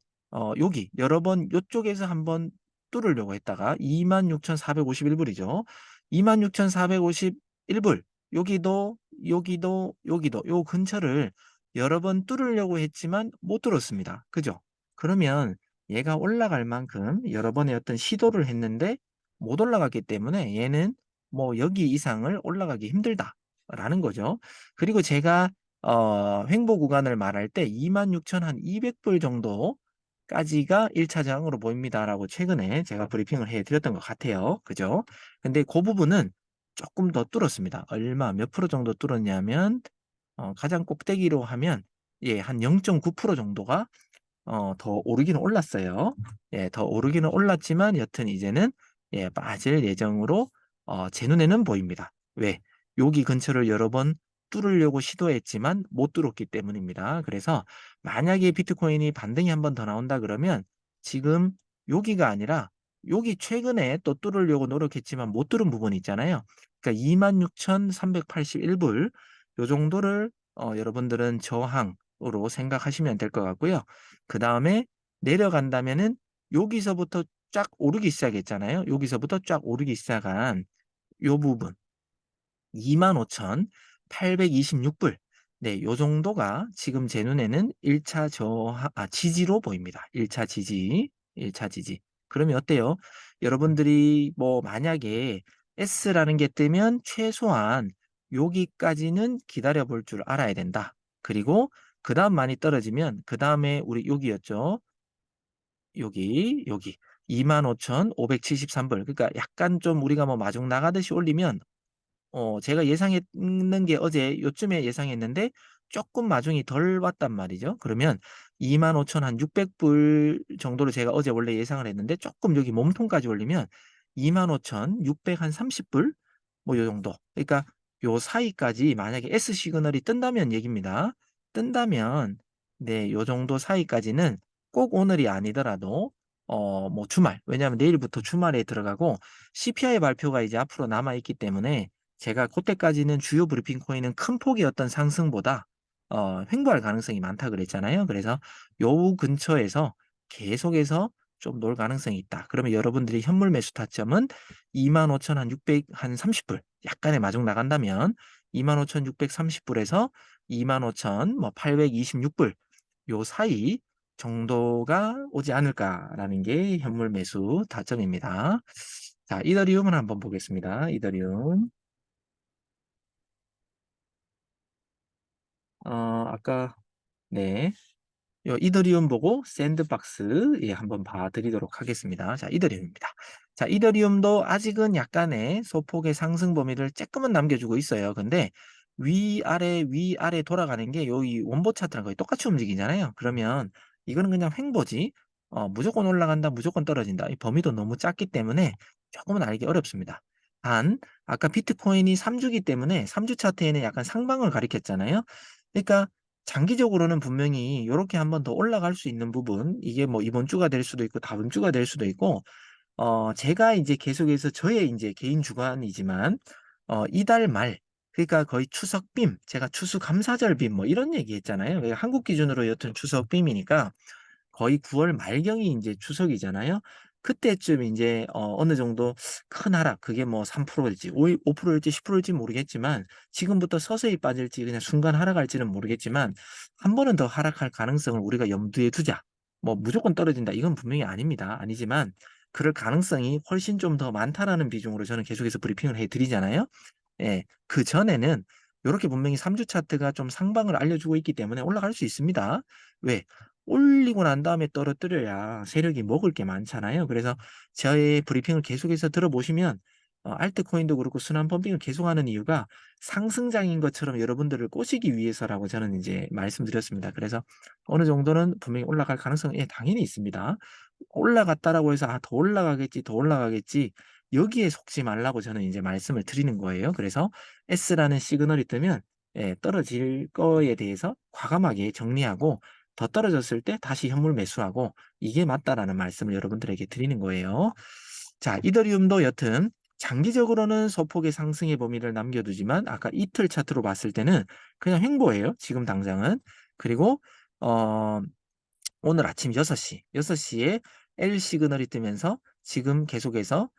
여기 여러 번 요쪽에서 한번 뚫으려고 했다가 26,451 불이죠. 26,451 불, 여기도, 여기도, 여기도 요 근처를 여러 번 뚫으려고 했지만 못 뚫었습니다. 그죠? 그러면 얘가 올라갈 만큼 여러 번의 어떤 시도를 했는데 못 올라갔기 때문에 얘는 뭐 '여기 이상을 올라가기 힘들다.'라는 거죠. 그리고 제가 횡보 구간을 말할 때 26,200불 정도까지가 1 차 저항으로 보입니다라고 최근에 제가 브리핑을 해 드렸던 것 같아요. 그죠? 근데 고 부분은 쪼끔 더 뚫었습니다. 얼마 몇 프로 정도 뚫었냐면 가장 꼭대기로 하면 한 0.9% 정도가 더 오르기는 올랐어요. 예, 더 오르기는 올랐지만 여튼 이제는 빠질 예정으로 제 눈에는 보입니다. 왜? 여기 근처를 여러 번 뚫으려고 시도했지만 못 뚫었기 때문입니다. 그래서 만약에 비트코인이 반등이 한번 더 나온다 그러면 지금 여기가 아니라 여기 최근에 또 뚫으려고 노력했지만 못 뚫은 부분이 있잖아요. 그러니까 26,381 불, 요 정도를 여러분들은 저항으로 생각하시면 될 것 같고요. 그다음에 내려간다면은 여기서부터 쫙 오르기 시작했잖아요. 여기서부터 쫙 오르기 시작한 요 부분 25,826 불. 네, 요 정도가 지금 제 눈에는 1 차 지지로 보입니다. 1 차 지지, 1차 지지. 그러면 어때요? 여러분들이 뭐 만약에 S라는 게 뜨면 최소한 여기까지는 기다려 볼 줄 알아야 된다. 그리고 그다음 많이 떨어지면 그다음에 우리 여기였죠. 여기 25,573 불. 그러니까 약간 좀 우리가 뭐 마중 나가듯이 올리면 제가 예상했는 게 어제 요쯤에 예상했는데 쪼끔 마중이 덜 왔단 말이죠. 그러면 25,000 한 600불 정도로 제가 어제 원래 예상을 했는데 쪼끔 여기 몸통까지 올리면 25,600 한 30불 뭐 요 정도. 그러니까 요 사이까지 만약에 S 시그널이 뜬다면 얘기입니다. 뜬다면 네 요 정도 사이까지는 꼭 오늘이 아니더라도 뭐 주말, 왜냐하면 내일부터 주말에 들어가고 CPI 발표가 이제 앞으로 남아 있기 때문에 제가 고때까지는 주요 브리핑 코인은 큰 폭의 어떤 상승보다 횡보할 가능성이 많다 그랬잖아요. 그래서 요 근처에서 계속해서 좀 놀 가능성이 있다. 그러면 여러분들이 현물 매수 타점은 25,000 한 600 한 30불 약간의 마중 나간다면 25,630 불에서 25,000 뭐 826불 요 사이 정도가 오지 않을까라는 게 현물 매수 타점입니다. 자, 이더리움을 한번 보겠습니다. 이더리움. 아까 네. 요 이더리움 보고 샌드박스 예 한번 봐 드리도록 하겠습니다. 자, 이더리움입니다. 자, 이더리움도 아직은 약간의 소폭의 상승 범위를 쪼끔은 남겨주고 있어요. 근데 위아래, 위아래 돌아가는 게 요 이 원보 차트랑 거의 똑같이 움직이잖아요. 그러면 이거는 그냥 횡보지 무조건 올라간다, 무조건 떨어진다. 이 범위도 너무 작기 때문에 쪼끔은 알기 어렵습니다. 단 아까 비트코인이 3 주기 때문에 3주 차트에는 약간 상방을 가리켰잖아요. 그러니까 장기적으로는 분명히 요렇게 한 번 더 올라갈 수 있는 부분, 이게 뭐 이번 주가 될 수도 있고 다음 주가 될 수도 있고 제가 인제 계속해서 저의 인제 개인 주관이지만 이달 말, 그러니까 거의 추석 빔, 제가 추수감사절 빔 뭐 이런 얘기했잖아요. 왜 한국 기준으로 여튼 추석 빔이니까 거의 9월 말경이 인제 추석이잖아요. 그때쯤 인제 어느 정도 큰 하락, 그게 뭐 3% 일지 5% 일지 10% 일지 모르겠지만 지금부터 서서히 빠질지 그냥 순간 하락할지는 모르겠지만 한 번은 더 하락할 가능성을 우리가 염두에 두자. 뭐 무조건 떨어진다 이건 분명히 아닙니다. 아니지만 그럴 가능성이 훨씬 좀 더 많다라는 비중으로 저는 계속해서 브리핑을 해 드리잖아요. 예. 그전에는 요렇게 분명히 3주 차트가 좀 상방을 알려주고 있기 때문에 올라갈 수 있습니다. 왜? 올리고 난 다음에 떨어뜨려야 세력이 먹을 게 많잖아요. 그래서 저의 브리핑을 계속해서 들어보시면 알트코인도 그렇고 순환 펌핑을 계속하는 이유가 상승장인 것처럼 여러분들을 꼬시기 위해서라고 저는 인제 말씀드렸습니다. 그래서 어느 정도는 분명히 올라갈 가능성은 예 당연히 있습니다. 올라갔다라고 해서 '아 더 올라가겠지, 더 올라가겠지.' 여기에 속지 말라고 저는 이제 말씀을 드리는 거예요. 그래서 S라는 시그널이 뜨면 예 떨어질 거에 대해서 과감하게 정리하고 더 떨어졌을 때 다시 현물 매수하고 이게 맞다라는 말씀을 여러분들에게 드리는 거예요. 자, 이더리움도 여튼 장기적으로는 소폭의 상승의 범위를 남겨두지만 아까 이틀 차트로 봤을 때는 그냥 횡보예요, 지금 당장은. 그리고 어 오늘 아침 6시에 L 시그널이 뜨면서 지금 계속해서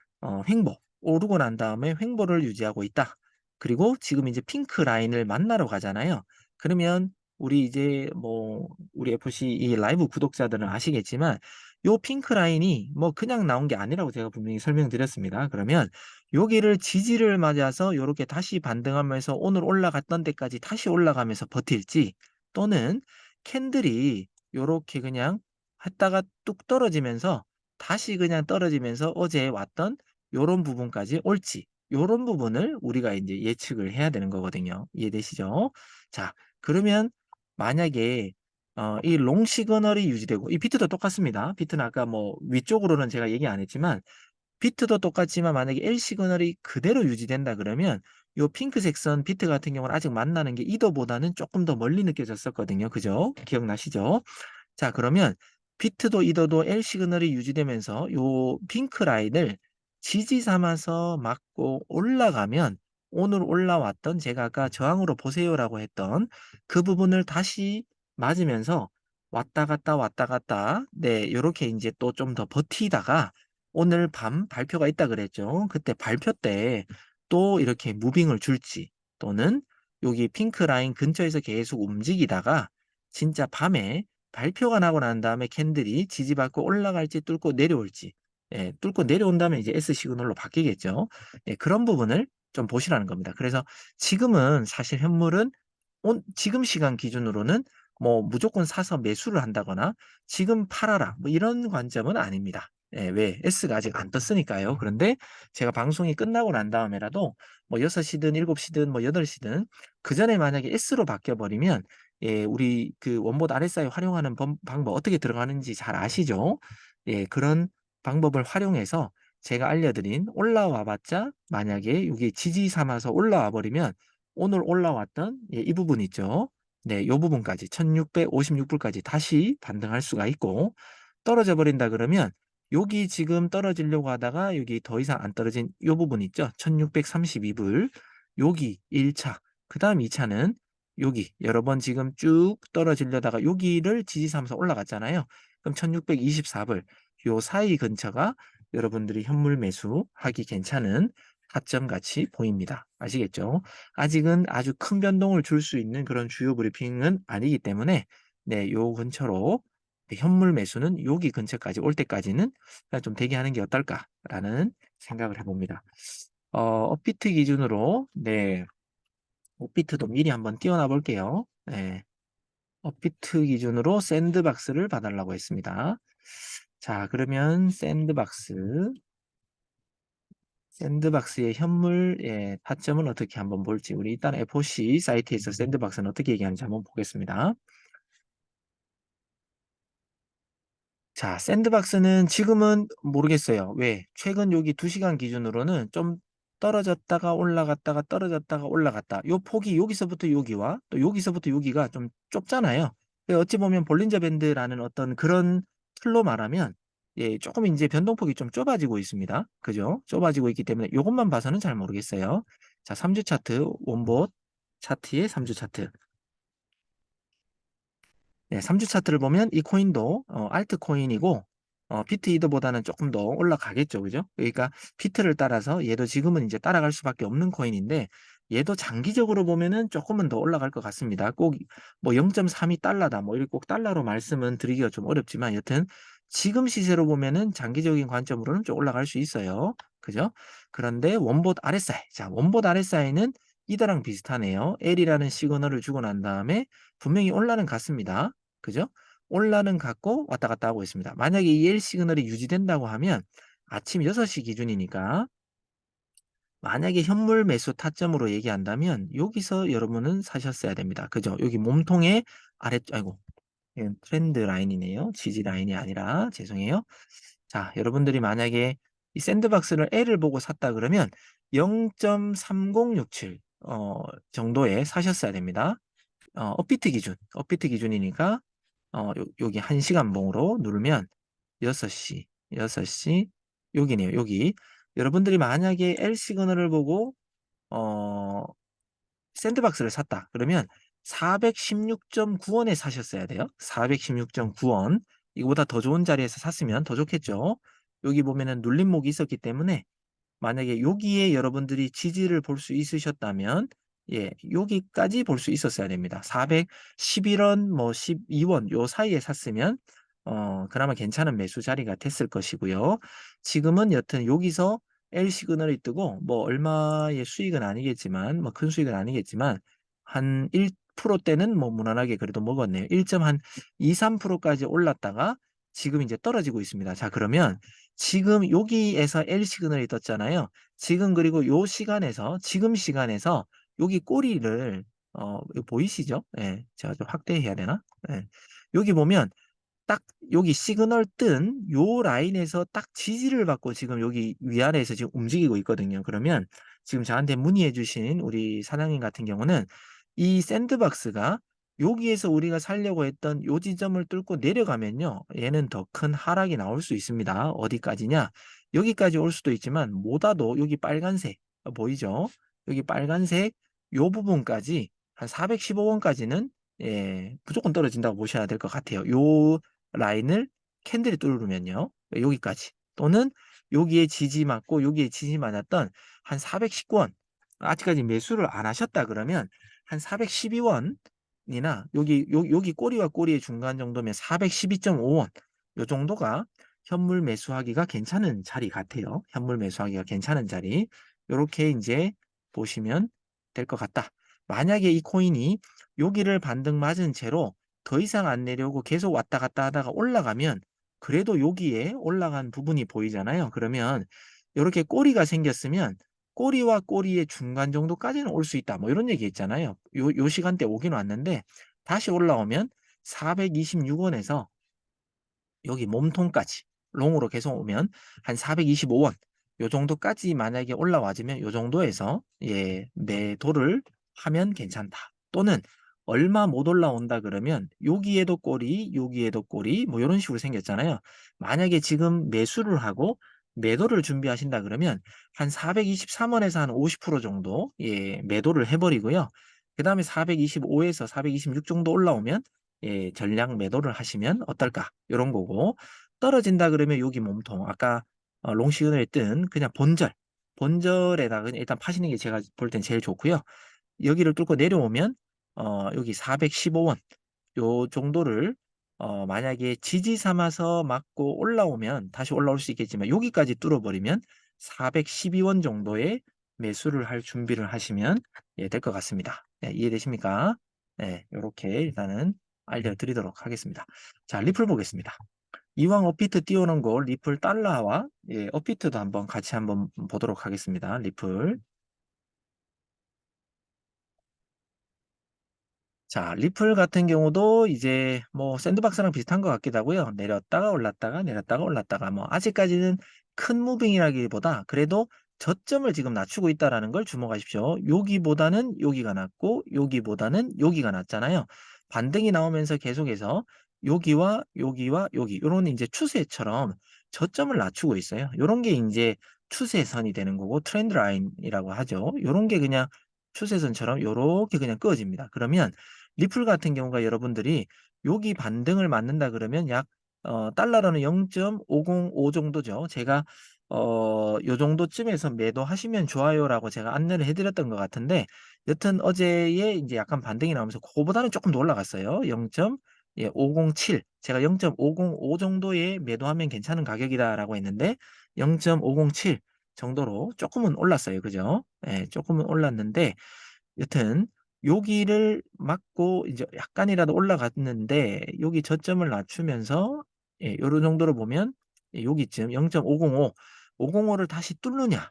횡보, 오르고 난 다음에 횡보를 유지하고 있다. 그리고 지금 이제 핑크 라인을 만나러 가잖아요. 그러면 우리 이제 뭐 우리 FC 이 라이브 구독자들은 아시겠지만 요 핑크 라인이 뭐 그냥 나온 게 아니라고 제가 분명히 설명드렸습니다. 그러면 여기를 지지를 맞아서 요렇게 다시 반등하면서 오늘 올라갔던 데까지 다시 올라가면서 버틸지, 또는 캔들이 요렇게 그냥 했다가 뚝 떨어지면서 다시 그냥 떨어지면서 어제 왔던 요런 부분까지 올지, 요런 부분을 우리가 인제 예측을 해야 되는 거거든요. 이해되시죠? 자, 그러면 만약에 이 롱 시그널이 유지되고, 이 비트도 똑같습니다. 비트는 아까 뭐 위쪽으로는 제가 얘기 안 했지만 비트도 똑같지만 만약에 L 시그널이 그대로 유지된다 그러면 요 핑크색 선 비트 같은 경우는 아직 만나는 게 이더보다는 쪼끔 더 멀리 느껴졌었거든요. 그죠? 기억나시죠? 자, 그러면 비트도 이더도 L 시그널이 유지되면서 요 핑크 라인을 지지 삼아서 맞고 올라가면 오늘 올라왔던, 제가 아까 "저항으로 보세요."라고 했던 그 부분을 다시 맞으면서 왔다 갔다, 왔다 갔다 네 요렇게 인제 또 좀 더 버티다가 오늘 밤 발표가 있다 그랬죠. 그때 발표 때 또 이렇게 무빙을 줄지, 또는 여기 핑크 라인 근처에서 계속 움직이다가 진짜 밤에 발표가 나고 난 다음에 캔들이 지지받고 올라갈지 뚫고 내려올지, 예 뚫고 내려온다면 이제 S 시그널로 바뀌겠죠. 예 그런 부분을 좀 보시라는 겁니다. 그래서 지금은 사실 현물은 지금 시간 기준으로는 뭐 무조건 사서 매수를 한다거나 '지금 팔아라.' 뭐 이런 관점은 아닙니다. 예 왜? S가 아직 안 떴으니까요. 그런데 제가 방송이 끝나고 난 다음에라도 뭐 6시든 7시든 뭐 8시든 그전에 만약에 S로 바뀌어 버리면 예 우리 그 원본 RSI 활용하는 방법 어떻게 들어가는지 잘 아시죠? 예 그런 방법을 활용해서 제가 알려드린 올라와 봤자 만약에 여기 지지 삼아서 올라와 버리면 오늘 올라왔던 예 이 부분 있죠? 네 요 부분까지 1656 불까지 다시 반등할 수가 있고 떨어져 버린다 그러면 여기 지금 떨어지려고 하다가 여기 더 이상 안 떨어진 요 부분 있죠? 1632 불. 여기 1 차. 그다음 2 차는 여기 여러 번 지금 쭉 떨어지려다가 여기를 지지 삼아서 올라갔잖아요. 그럼 1624 불. 요 사이 근처가 여러분들이 현물 매수하기 괜찮은 타점 같이 보입니다. 아시겠죠? 아직은 아주 큰 변동을 줄 수 있는 그런 주요 브리핑은 아니기 때문에 네, 요 근처로 현물 매수는 여기 근처까지 올 때까지는 그냥 좀 대기하는 게 어떨까라는 생각을 해봅니다. 업비트 기준으로 네, 업비트도 미리 한번 띄워놔 볼게요. 네, 업비트 기준으로 샌드박스를 봐달라고 했습니다. 자, 그러면 샌드박스의 현물 예, 타점은 어떻게 한번 볼지 우리 일단 FOC 사이트에서 샌드박스는 어떻게 얘기하는지 한번 보겠습니다. 자, 샌드박스는 지금은 모르겠어요. 왜? 최근 여기 2시간 기준으로는 좀 떨어졌다가 올라갔다가 떨어졌다가 올라갔다. 요 폭이 여기서부터 여기와 또 여기서부터 여기가 좀 좁잖아요. 어찌 보면 볼린저 밴드라는 어떤 그런 틀로 말하면 예, 조금 이제 변동폭이 좀 좁아지고 있습니다. 그죠? 좁아지고 있기 때문에 요것만 봐서는 잘 모르겠어요. 자, 3주 차트 원봇 차트의 3주 차트. 네, 3주 차트를 보면 이 코인도 알트 코인이고 피트이더보다는 조금 더 올라가겠죠. 그죠? 그러니까 피트를 따라서 얘도 지금은 이제 따라갈 수밖에 없는 코인인데 얘도 장기적으로 보면은 조금은 더 올라갈 것 같습니다. 꼭 뭐 0.32 달러다 뭐 이렇게 꼭 달러로 말씀은 드리기가 좀 어렵지만 여튼 지금 시세로 보면은 장기적인 관점으로는 좀 올라갈 수 있어요. 그죠? 그런데 원봇 RSI. 자, 원봇 RSI는 이더랑 비슷하네요. L이라는 시그널을 주고 난 다음에 분명히 올라는 갔습니다. 그죠? 올라는 갔고 왔다 갔다 하고 있습니다. 만약에 이 L 시그널이 유지된다고 하면 아침 6시 기준이니까 만약에 현물 매수 타점으로 얘기한다면 여기서 여러분은 사셨어야 됩니다. 그죠? 여기 몸통의 아이고, 트렌드 라인이네요. 지지 라인이 아니라 죄송해요. 자, 여러분들이 만약에 이 샌드박스를 L을 보고 샀다 그러면 0.3067 정도에 사셨어야 됩니다. 업비트 기준이니까 여기 1시간 봉으로 누르면 6시, 6시 여기네요. 여기. 여러분들이 만약에 L 시그널을 보고 어 샌드박스를 샀다. 그러면 416.9원에 사셨어야 돼요. 416.9원. 이거보다 더 좋은 자리에서 샀으면 더 좋겠죠. 여기 보면은 눌림목이 있었기 때문에 만약에 여기에 여러분들이 지지를 볼 수 있으셨다면 예, 여기까지 볼 수 있었어야 됩니다. 411원 뭐 12원 요 사이에 샀으면 그나마 괜찮은 매수 자리가 됐을 것이고요. 지금은 여튼 여기서 L 시그널이 뜨고 뭐 얼마의 수익은 아니겠지만 뭐 큰 수익은 아니겠지만 한 1%대는 뭐 무난하게 그래도 먹었네요. 1.2, 3%까지 올랐다가 지금 이제 떨어지고 있습니다. 자, 그러면 지금 여기에서 L 시그널이 떴잖아요. 지금 그리고 요 시간에서 지금 시간에서 여기 꼬리를 이거 보이시죠? 예. 제가 좀 확대해야 되나? 예. 여기 보면 딱 여기 시그널 뜬 요 라인에서 딱 지지를 받고 지금 여기 위아래에서 지금 움직이고 있거든요. 그러면 지금 저한테 문의해 주신 우리 사장님 같은 경우는 이 샌드박스가 여기에서 우리가 살려고 했던 요 지점을 뚫고 내려가면요. 얘는 더 큰 하락이 나올 수 있습니다. 어디까지냐? 여기까지 올 수도 있지만 못와도 여기 빨간색 보이죠? 여기 빨간색 요 부분까지 한 415원까지는 예, 무조건 떨어진다고 보셔야 될 것 같아요. 요 라인을 캔들이 뚫으면요. 여기까지. 또는 여기에 지지 맞고 여기에 지지 맞았던 한 419원. 아직까지 매수를 안 하셨다 그러면 한 412원이나 여기 꼬리와 꼬리의 중간 정도면 412.5원. 요 정도가 현물 매수하기가 괜찮은 자리 같아요. 현물 매수하기가 괜찮은 자리. 요렇게 이제 보시면 될 것 같다. 만약에 이 코인이 여기를 반등 맞은 채로 더 이상 안 내려오고 계속 왔다 갔다 하다가 올라가면 그래도 여기에 올라간 부분이 보이잖아요. 그러면 이렇게 꼬리가 생겼으면 꼬리와 꼬리의 중간 정도까지는 올 수 있다. 뭐 이런 얘기 했잖아요. 요 시간대 오긴 왔는데 다시 올라오면 426 원에서 여기 몸통까지 롱으로 계속 오면 한 425원 요 정도까지 만약에 올라와 주면 요 정도에서 예 매도를 하면 괜찮다. 또는 얼마 못 올라온다 그러면 여기에도 꼬리, 여기에도 꼬리 뭐 요런 식으로 생겼잖아요. 만약에 지금 매수를 하고 매도를 준비하신다 그러면 한 423 원에서 한 50% 정도 예 매도를 해 버리고요. 그다음에 425 에서 426 정도 올라오면 예 전량 매도를 하시면 어떨까 요런 거고, 떨어진다 그러면 여기 몸통 아까 롱 시그널에 뜬 그냥 본절에다가 그냥 일단 파시는 게 제가 볼 땐 제일 좋고요. 여기를 뚫고 내려오면 여기 415원 요 정도를 만약에 지지 삼아서 맞고 올라오면 다시 올라올 수 있겠지만 여기까지 뚫어 버리면 412원 정도의 매수를 할 준비를 하시면 예 될 것 같습니다. 네 이해되십니까? 네 요렇게 일단은 알려드리도록 하겠습니다. 자 리플 보겠습니다. 이왕 업비트 띄우는 거 리플 달러와 예 업비트도 한번 같이 한번 보도록 하겠습니다. 리플. 자 리플 같은 경우도 이제 뭐 샌드박스랑 비슷한 것 같기도 하고요. 내렸다가 올랐다가 내렸다가 올랐다가 뭐 아직까지는 큰 무빙이라기보다 그래도 저점을 지금 낮추고 있다라는 걸 주목하십시오. 여기보다는 여기가 낮고 여기보다는 여기가 낮잖아요. 반등이 나오면서 계속해서 여기와 여기와 여기 요런 인제 추세처럼 저점을 낮추고 있어요. 요런 게 인제 추세선이 되는 거고 트렌드 라인이라고 하죠. 요런 게 그냥 추세선처럼 요렇게 그냥 그어집니다. 그러면 리플 같은 경우가 여러분들이 여기 반등을 맞는다 그러면 약 달러로는 0.505 정도죠. 제가 요 정도쯤에서 매도하시면 좋아요라고 제가 안내를 해 드렸던 것 같은데 여튼 어제에 인제 약간 반등이 나오면서 고거보다는 쪼끔 더 올라갔어요. 0. 예 507 제가 0.505 정도에 매도하면 괜찮은 가격이다라고 했는데 0.507 정도로 쪼끔은 올랐어요. 그죠? 예 쪼끔은 올랐는데 여튼 여기를 맞고 이제 약간이라도 올라갔는데 여기 저점을 낮추면서 예 요런 정도로 보면 예 요기쯤 0.505, 505를 다시 뚫느냐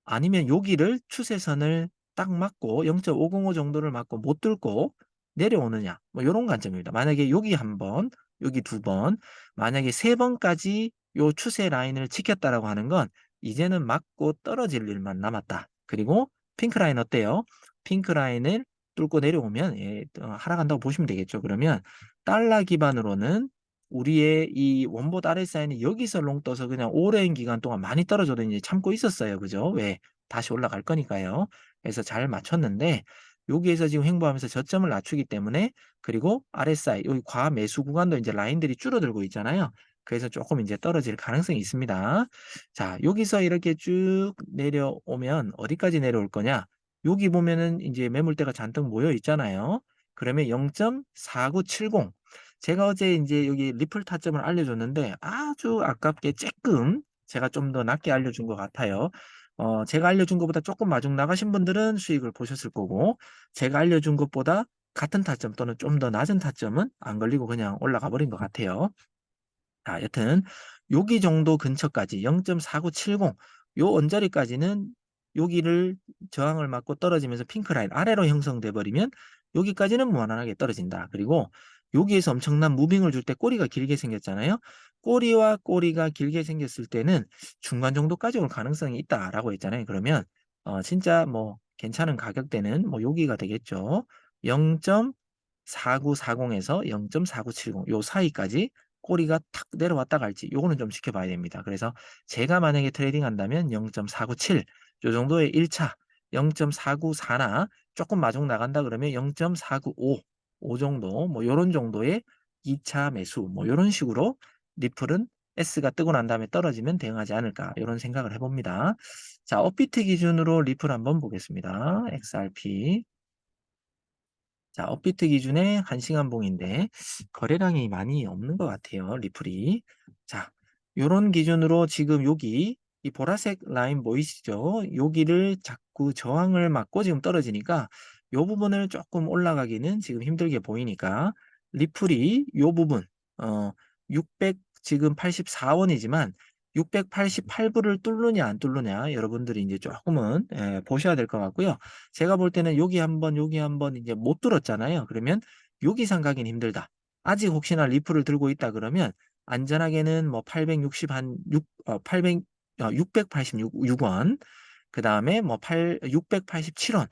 아니면 여기를 추세선을 딱 맞고 0.505 정도를 맞고 못 뚫고 내려오느냐 뭐 요런 관점입니다. 만약에 여기 한 번, 여기 두 번, 만약에 세 번까지 요 추세 라인을 지켰다라고 하는 건 이제는 맞고 떨어질 일만 남았다. 그리고 핑크 라인 어때요? 핑크 라인을 뚫고 내려오면 예 하락한다고 보시면 되겠죠. 그러면 달러 기반으로는 우리의 이 원봇 RSI는 여기서 롱 떠서 그냥 오랜 기간 동안 많이 떨어져도 인제 참고 있었어요. 그죠? 왜? 다시 올라갈 거니까요. 그래서 잘 맞췄는데 여기에서 지금 횡보하면서 저점을 낮추기 때문에 그리고 RSI 여기 과매수 구간도 인제 라인들이 줄어들고 있잖아요. 그래서 쪼끔 인제 떨어질 가능성이 있습니다. 자 여기서 이렇게 쭉 내려오면 어디까지 내려올 거냐? 여기 보면은 인제 매물대가 잔뜩 모여 있잖아요. 그러면 0.4970 제가 어제 인제 여기 리플 타점을 알려줬는데 아주 아깝게 쪼끔 제가 좀 더 낮게 알려준 것 같아요. 제가 알려준 것보다 쪼끔 마중 나가신 분들은 수익을 보셨을 거고 제가 알려준 것보다 같은 타점 또는 좀 더 낮은 타점은 안 걸리고 그냥 올라가 버린 것 같아요. 아 여튼 여기 정도 근처까지 0.4970 요 언저리까지는 여기를 저항을 맞고 떨어지면서 핑크 라인 아래로 형성돼 버리면 여기까지는 무난하게 떨어진다. 그리고 여기에서 엄청난 무빙을 줄 때 꼬리가 길게 생겼잖아요. 꼬리와 꼬리가 길게 생겼을 때는 중간 정도까지 올 가능성이 있다라고 했잖아요. 그러면 진짜 뭐 괜찮은 가격대는 뭐 여기가 되겠죠. 0.4940 에서 0.4970 요 사이까지 꼬리가 탁 내려왔다 갈지 요거는 좀 지켜봐야 됩니다. 그래서 제가 만약에 트레이딩한다면 0.497 요 정도의 1 차, 0.494나 쪼끔 마중 나간다 그러면 0.495 정도 뭐 요런 정도의 2차 매수 뭐 요런 식으로 리플은 S가 뜨고 난 다음에 떨어지면 대응하지 않을까 요런 생각을 해 봅니다. 자 업비트 기준으로 리플 한번 보겠습니다. XRP. 자 업비트 기준의 1 시간 봉인데 거래량이 많이 없는 것 같아요, 리플이. 자 요런 기준으로 지금 여기 이 보라색 라인 보이시죠? 여기를 자꾸 저항을 맞고 지금 떨어지니까 요 부분을 쪼끔 올라가기는 지금 힘들게 보이니까 리플이 요 부분 어 600 지금 84 원이지만 688불을 뚫느냐 안 뚫느냐 여러분들이 이제 조금은 보셔야 될 것 같고요. 제가 볼 때는 여기 한번 이제 못 뚫었잖아요. 그러면 여기 상 가긴 힘들다. 아직 혹시나 리플을 들고 있다 그러면 안전하게는 뭐 860 한 6, 800, 686원, 그 다음에 뭐 687원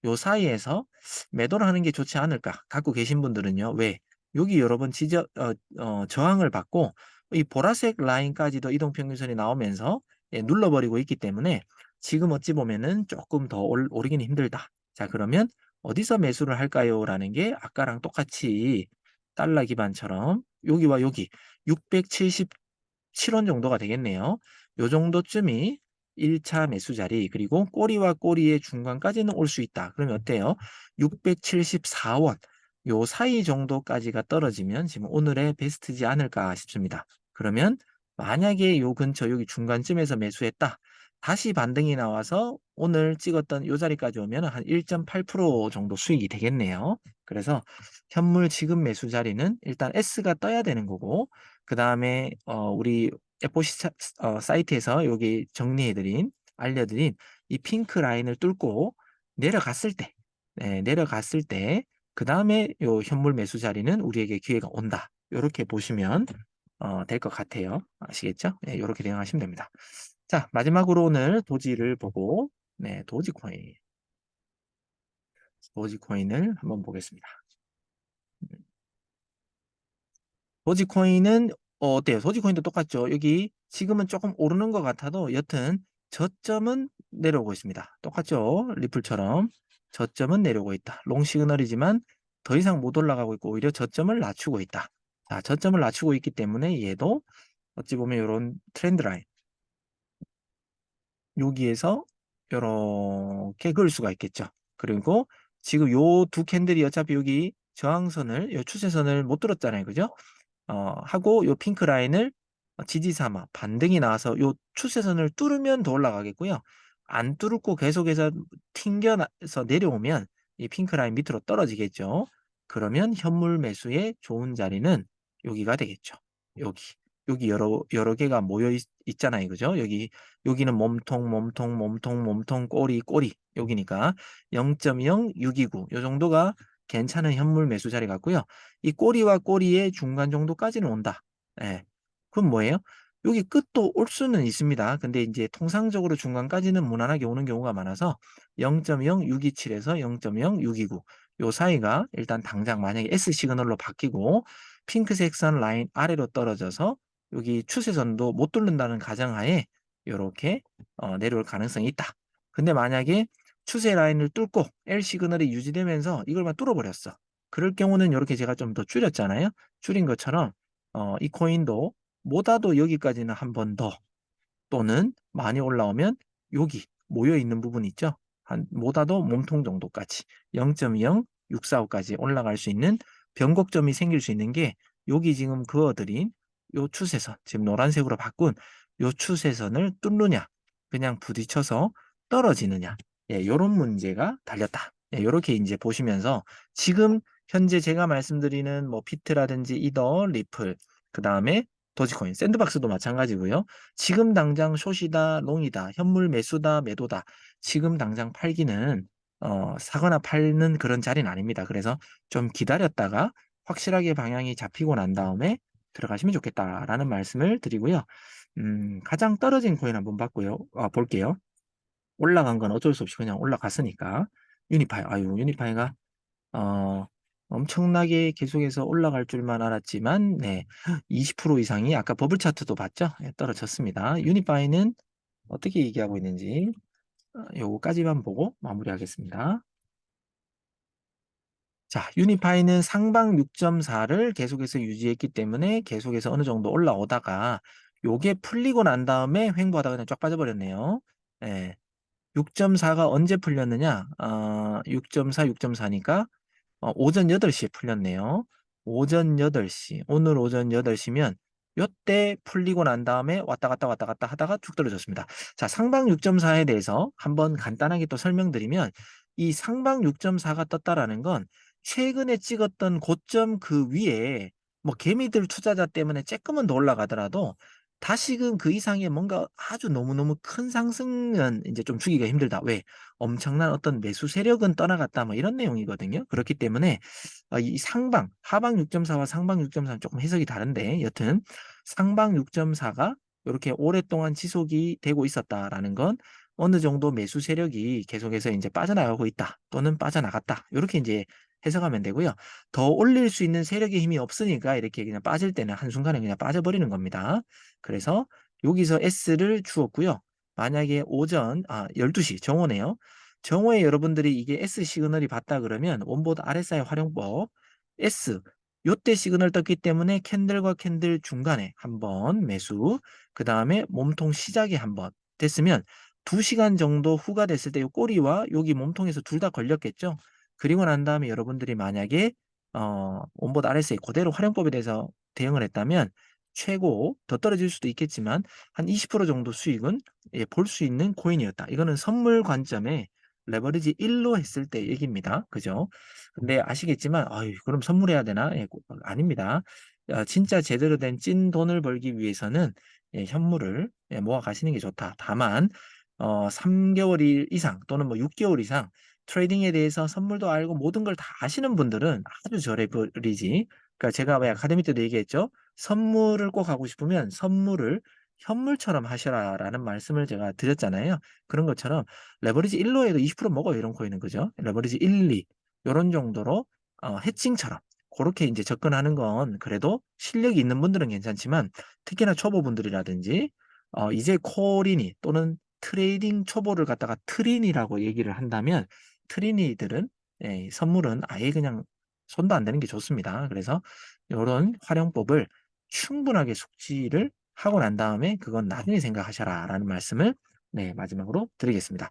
요 사이에서 매도를 하는 게 좋지 않을까. 갖고 계신 분들은요. 왜? 여기 여러 번 저항을 받고 이 보라색 라인까지도 이동평균선이 나오면서 눌러버리고 있기 때문에 지금 어찌 보면은 조금 더 오르기는 힘들다. 자, 그러면 어디서 매수를 할까요? 라는 게 아까랑 똑같이 달러 기반처럼 여기와 여기 677원 정도가 되겠네요. 요 정도쯤이 1차 매수 자리, 그리고 꼬리와 꼬리의 중간까지는 올 수 있다. 그러면 어때요? 674원 요 사이 정도까지가 떨어지면 지금 오늘의 베스트지 않을까 싶습니다. 그러면 만약에 요 근처 여기 중간쯤에서 매수했다. 다시 반등이 나와서 오늘 찍었던 요 자리까지 오면 한 1.8% 정도 수익이 되겠네요. 그래서 현물 지금 매수 자리는 일단 S가 떠야 되는 거고, 그 다음에 우리 FOC 사이트에서 여기 알려드린 이 핑크 라인을 뚫고 내려갔을 때, 내려갔을 때, 그 다음에 요 현물 매수 자리는 우리에게 기회가 온다. 이렇게 보시면 될 것 같아요. 아시겠죠? 네, 이렇게 대응하시면 됩니다. 자, 마지막으로 오늘 도지를 보고, 도지코인을 한번 보겠습니다. 도지코인은 어때요? 도지코인도 똑같죠? 여기 지금은 조금 오르는 것 같아도 여튼 저점은 내려오고 있습니다. 똑같죠? 리플처럼 저점은 내려오고 있다. 롱 시그널이지만 더 이상 못 올라가고 있고 오히려 저점을 낮추고 있다. 자, 저점을 낮추고 있기 때문에 얘도 어찌 보면 이런 트렌드 라인 여기에서 이렇게 그을 수가 있겠죠. 그리고 지금 요 두 캔들이 어차피 여기 요 추세선을 못 들었잖아요. 그죠? 하고 요 핑크 라인을 지지 삼아 반등이 나와서 요 추세선을 뚫으면 더 올라가겠고요. 안 뚫고 계속해서 튕겨서 내려오면 이 핑크 라인 밑으로 떨어지겠죠. 그러면 현물 매수의 좋은 자리는 여기가 되겠죠. 여기. 여기 여러 개가 모여 있잖아요. 그죠? 여기는 몸통, 꼬리. 여기니까 0.0629. 요 정도가 괜찮은 현물 매수 자리 같고요. 이 꼬리와 꼬리의 중간 정도까지는 온다. 예. 그럼 뭐예요? 여기 끝도 올 수는 있습니다. 근데 이제 통상적으로 중간까지는 무난하게 오는 경우가 많아서 0.0627에서 0.0629 요 사이가 일단 당장 만약에 S 시그널로 바뀌고 핑크색 선 라인 아래로 떨어져서 여기 추세선도 못 뚫는다는 가정하에 이렇게 내려올 가능성이 있다. 근데 만약에 추세 라인을 뚫고 L 시그널이 유지되면서 이걸만 뚫어버렸어. 그럴 경우는 이렇게 제가 좀 더 줄였잖아요. 줄인 것처럼 이 코인도 못와도 여기까지는 한 번 더, 또는 많이 올라오면 여기 모여 있는 부분 있죠. 한 못와도 몸통 정도까지 0.0645까지 올라갈 수 있는 변곡점이 생길 수 있는 게 여기 지금 그어드린 요 추세선, 지금 노란색으로 바꾼 요 추세선을 뚫느냐, 그냥 부딪혀서 떨어지느냐, 요런 문제가 달렸다. 요렇게 이제 보시면서 지금 현재 제가 말씀드리는 뭐 비트라든지 이더, 리플, 그 다음에 도지코인, 샌드박스도 마찬가지고요. 지금 당장 숏이다, 롱이다, 현물 매수다, 매도다. 지금 당장 팔기는 사거나 팔는 그런 자리는 아닙니다. 그래서 좀 기다렸다가 확실하게 방향이 잡히고 난 다음에 들어가시면 좋겠다라는 말씀을 드리고요. 가장 떨어진 코인 한번 볼게요. 올라간 건 어쩔 수 없이 그냥 올라갔으니까. 유니파이. 아유, 유니파이가 어, 엄청나게 계속해서 올라갈 줄만 알았지만, 20% 이상이 아까 버블 차트도 봤죠? 떨어졌습니다. 유니파이는 어떻게 얘기하고 있는지 요거까지만 보고 마무리하겠습니다. 자, 유니파이는 상방 6.4를 계속해서 유지했기 때문에 계속해서 어느 정도 올라오다가 요게 풀리고 난 다음에 횡보하다가 그냥 쫙 빠져버렸네요. 예. 6.4가 언제 풀렸느냐? 6.4, 6.4니까 오전 8시에 풀렸네요. 오전 8시. 오늘 오전 8시면 요때 풀리고 난 다음에 왔다 갔다 하다가 쭉 떨어졌습니다. 자, 상방 6.4에 대해서 한번 간단하게 또 설명드리면 이 상방 6.4가 떴다라는 건 최근에 찍었던 고점 그 위에 뭐 개미들 투자자 때문에 조금은 더 올라가더라도 다시금 그 이상의 뭔가 아주 너무너무 큰 상승은 인제 좀 주기가 힘들다. 왜? 엄청난 어떤 매수 세력은 떠나갔다 뭐 이런 내용이거든요. 그렇기 때문에 이 상방, 하방 6.4와 상방 6.4는 쪼끔 해석이 다른데 여튼 상방 6.4가 요렇게 오랫동안 지속이 되고 있었다라는 건 어느 정도 매수 세력이 계속해서 인제 빠져나가고 있다 또는 빠져나갔다 요렇게 인제 해석하면 되고요. 더 올릴 수 있는 세력의 힘이 없으니까 이렇게 그냥 빠질 때는 한순간에 그냥 빠져버리는 겁니다. 그래서 여기서 S를 주었고요. 만약에 오전 12시 정오네요. 정오에 여러분들이 이게 S 시그널이 봤다 그러면 원보드 RSI 활용법 S 요때 시그널 떴기 때문에 캔들과 캔들 중간에 한번 매수, 그다음에 몸통 시작에 한번 됐으면 2 시간 정도 후가 됐을 때 요 꼬리와 여기 몸통에서 둘 다 걸렸겠죠. 그리고 난 다음에 여러분들이 만약에 원보드 RSI 그대로 활용법에 대해서 대응을 했다면 최고 더 떨어질 수도 있겠지만 한 20% 정도 수익은 볼 수 있는 코인이었다. 이거는 선물 관점에 레버리지 1로 했을 때 얘기입니다. 그죠? 근데 아시겠지만 '아유 그럼 선물해야 되나?' 아닙니다. 진짜 제대로 된 찐 돈을 벌기 위해서는 현물을 모아 가시는 게 좋다. 다만 3 개월 이상 또는 뭐 6 개월 이상 트레이딩에 대해서 선물도 알고 모든 걸 다 아시는 분들은 아주 저레버리지, 그러니까 제가 왜 아카데미 때도 얘기했죠. "선물을 꼭 하고 싶으면 선물을 현물처럼 하셔라."라는 말씀을 제가 드렸잖아요. 그런 것처럼 레버리지 1로 해도 20% 먹어요, 이런 코인은. 그죠? 레버리지 1, 2 요런 정도로 해칭처럼 고렇게 인제 접근하는 건 그래도 실력이 있는 분들은 괜찮지만 특히나 초보분들이라든지 이제 코린이 또는 트레이딩 초보를 갖다가 트린이라고 얘기를 한다면 트린이들은 선물은 아예 그냥 손도 안 대는 게 좋습니다. 그래서 요런 활용법을 충분하게 숙지를 하고 난 다음에 "그건 나중에 생각하셔라."라는 말씀을 마지막으로 드리겠습니다.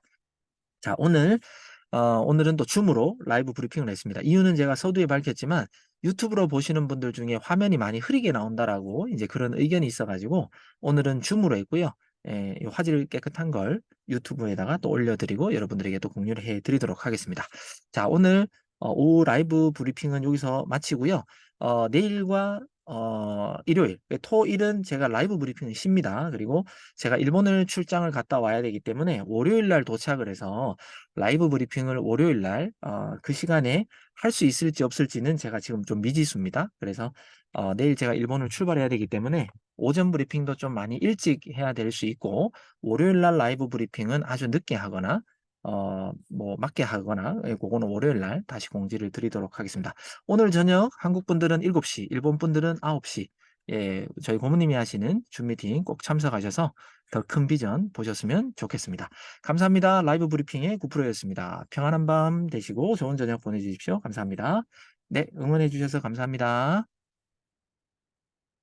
자, 오늘은 또 줌으로 라이브 브리핑을 했습니다. 이유는 제가 서두에 밝혔지만 유튜브로 보시는 분들 중에 "화면이 많이 흐리게 나온다."라고 이제 그런 의견이 있어 가지고 오늘은 줌으로 했고요. 이 화질 깨끗한 걸 유튜브에다가 또 올려 드리고 여러분들에게 또 공유를 해 드리도록 하겠습니다. 자, 오늘 오후 라이브 브리핑은 여기서 마치고요. 내일과 일요일, 토일은 제가 라이브 브리핑을 쉽니다. 그리고 제가 일본을 출장을 갔다 와야 되기 때문에 월요일 날 도착을 해서 라이브 브리핑을 월요일 날 그 시간에 할 수 있을지 없을지는 제가 지금 좀 미지수입니다. 그래서 내일 제가 일본을 출발해야 되기 때문에 오전 브리핑도 좀 많이 일찍 해야 될 수 있고 월요일 날 라이브 브리핑은 아주 늦게 하거나 뭐 맞게 하거나 고거는 월요일 날 다시 공지를 드리도록 하겠습니다. 오늘 저녁 한국 분들은 7시, 일본 분들은 9시, 저희 고모님이 하시는 줌 미팅 꼭 참석하셔서 더 큰 비전 보셨으면 좋겠습니다. 감사합니다. 라이브 브리핑의 9%였습니다. 평안한 밤 되시고 좋은 저녁 보내주십시오. 감사합니다. 네, 응원해 주셔서 감사합니다.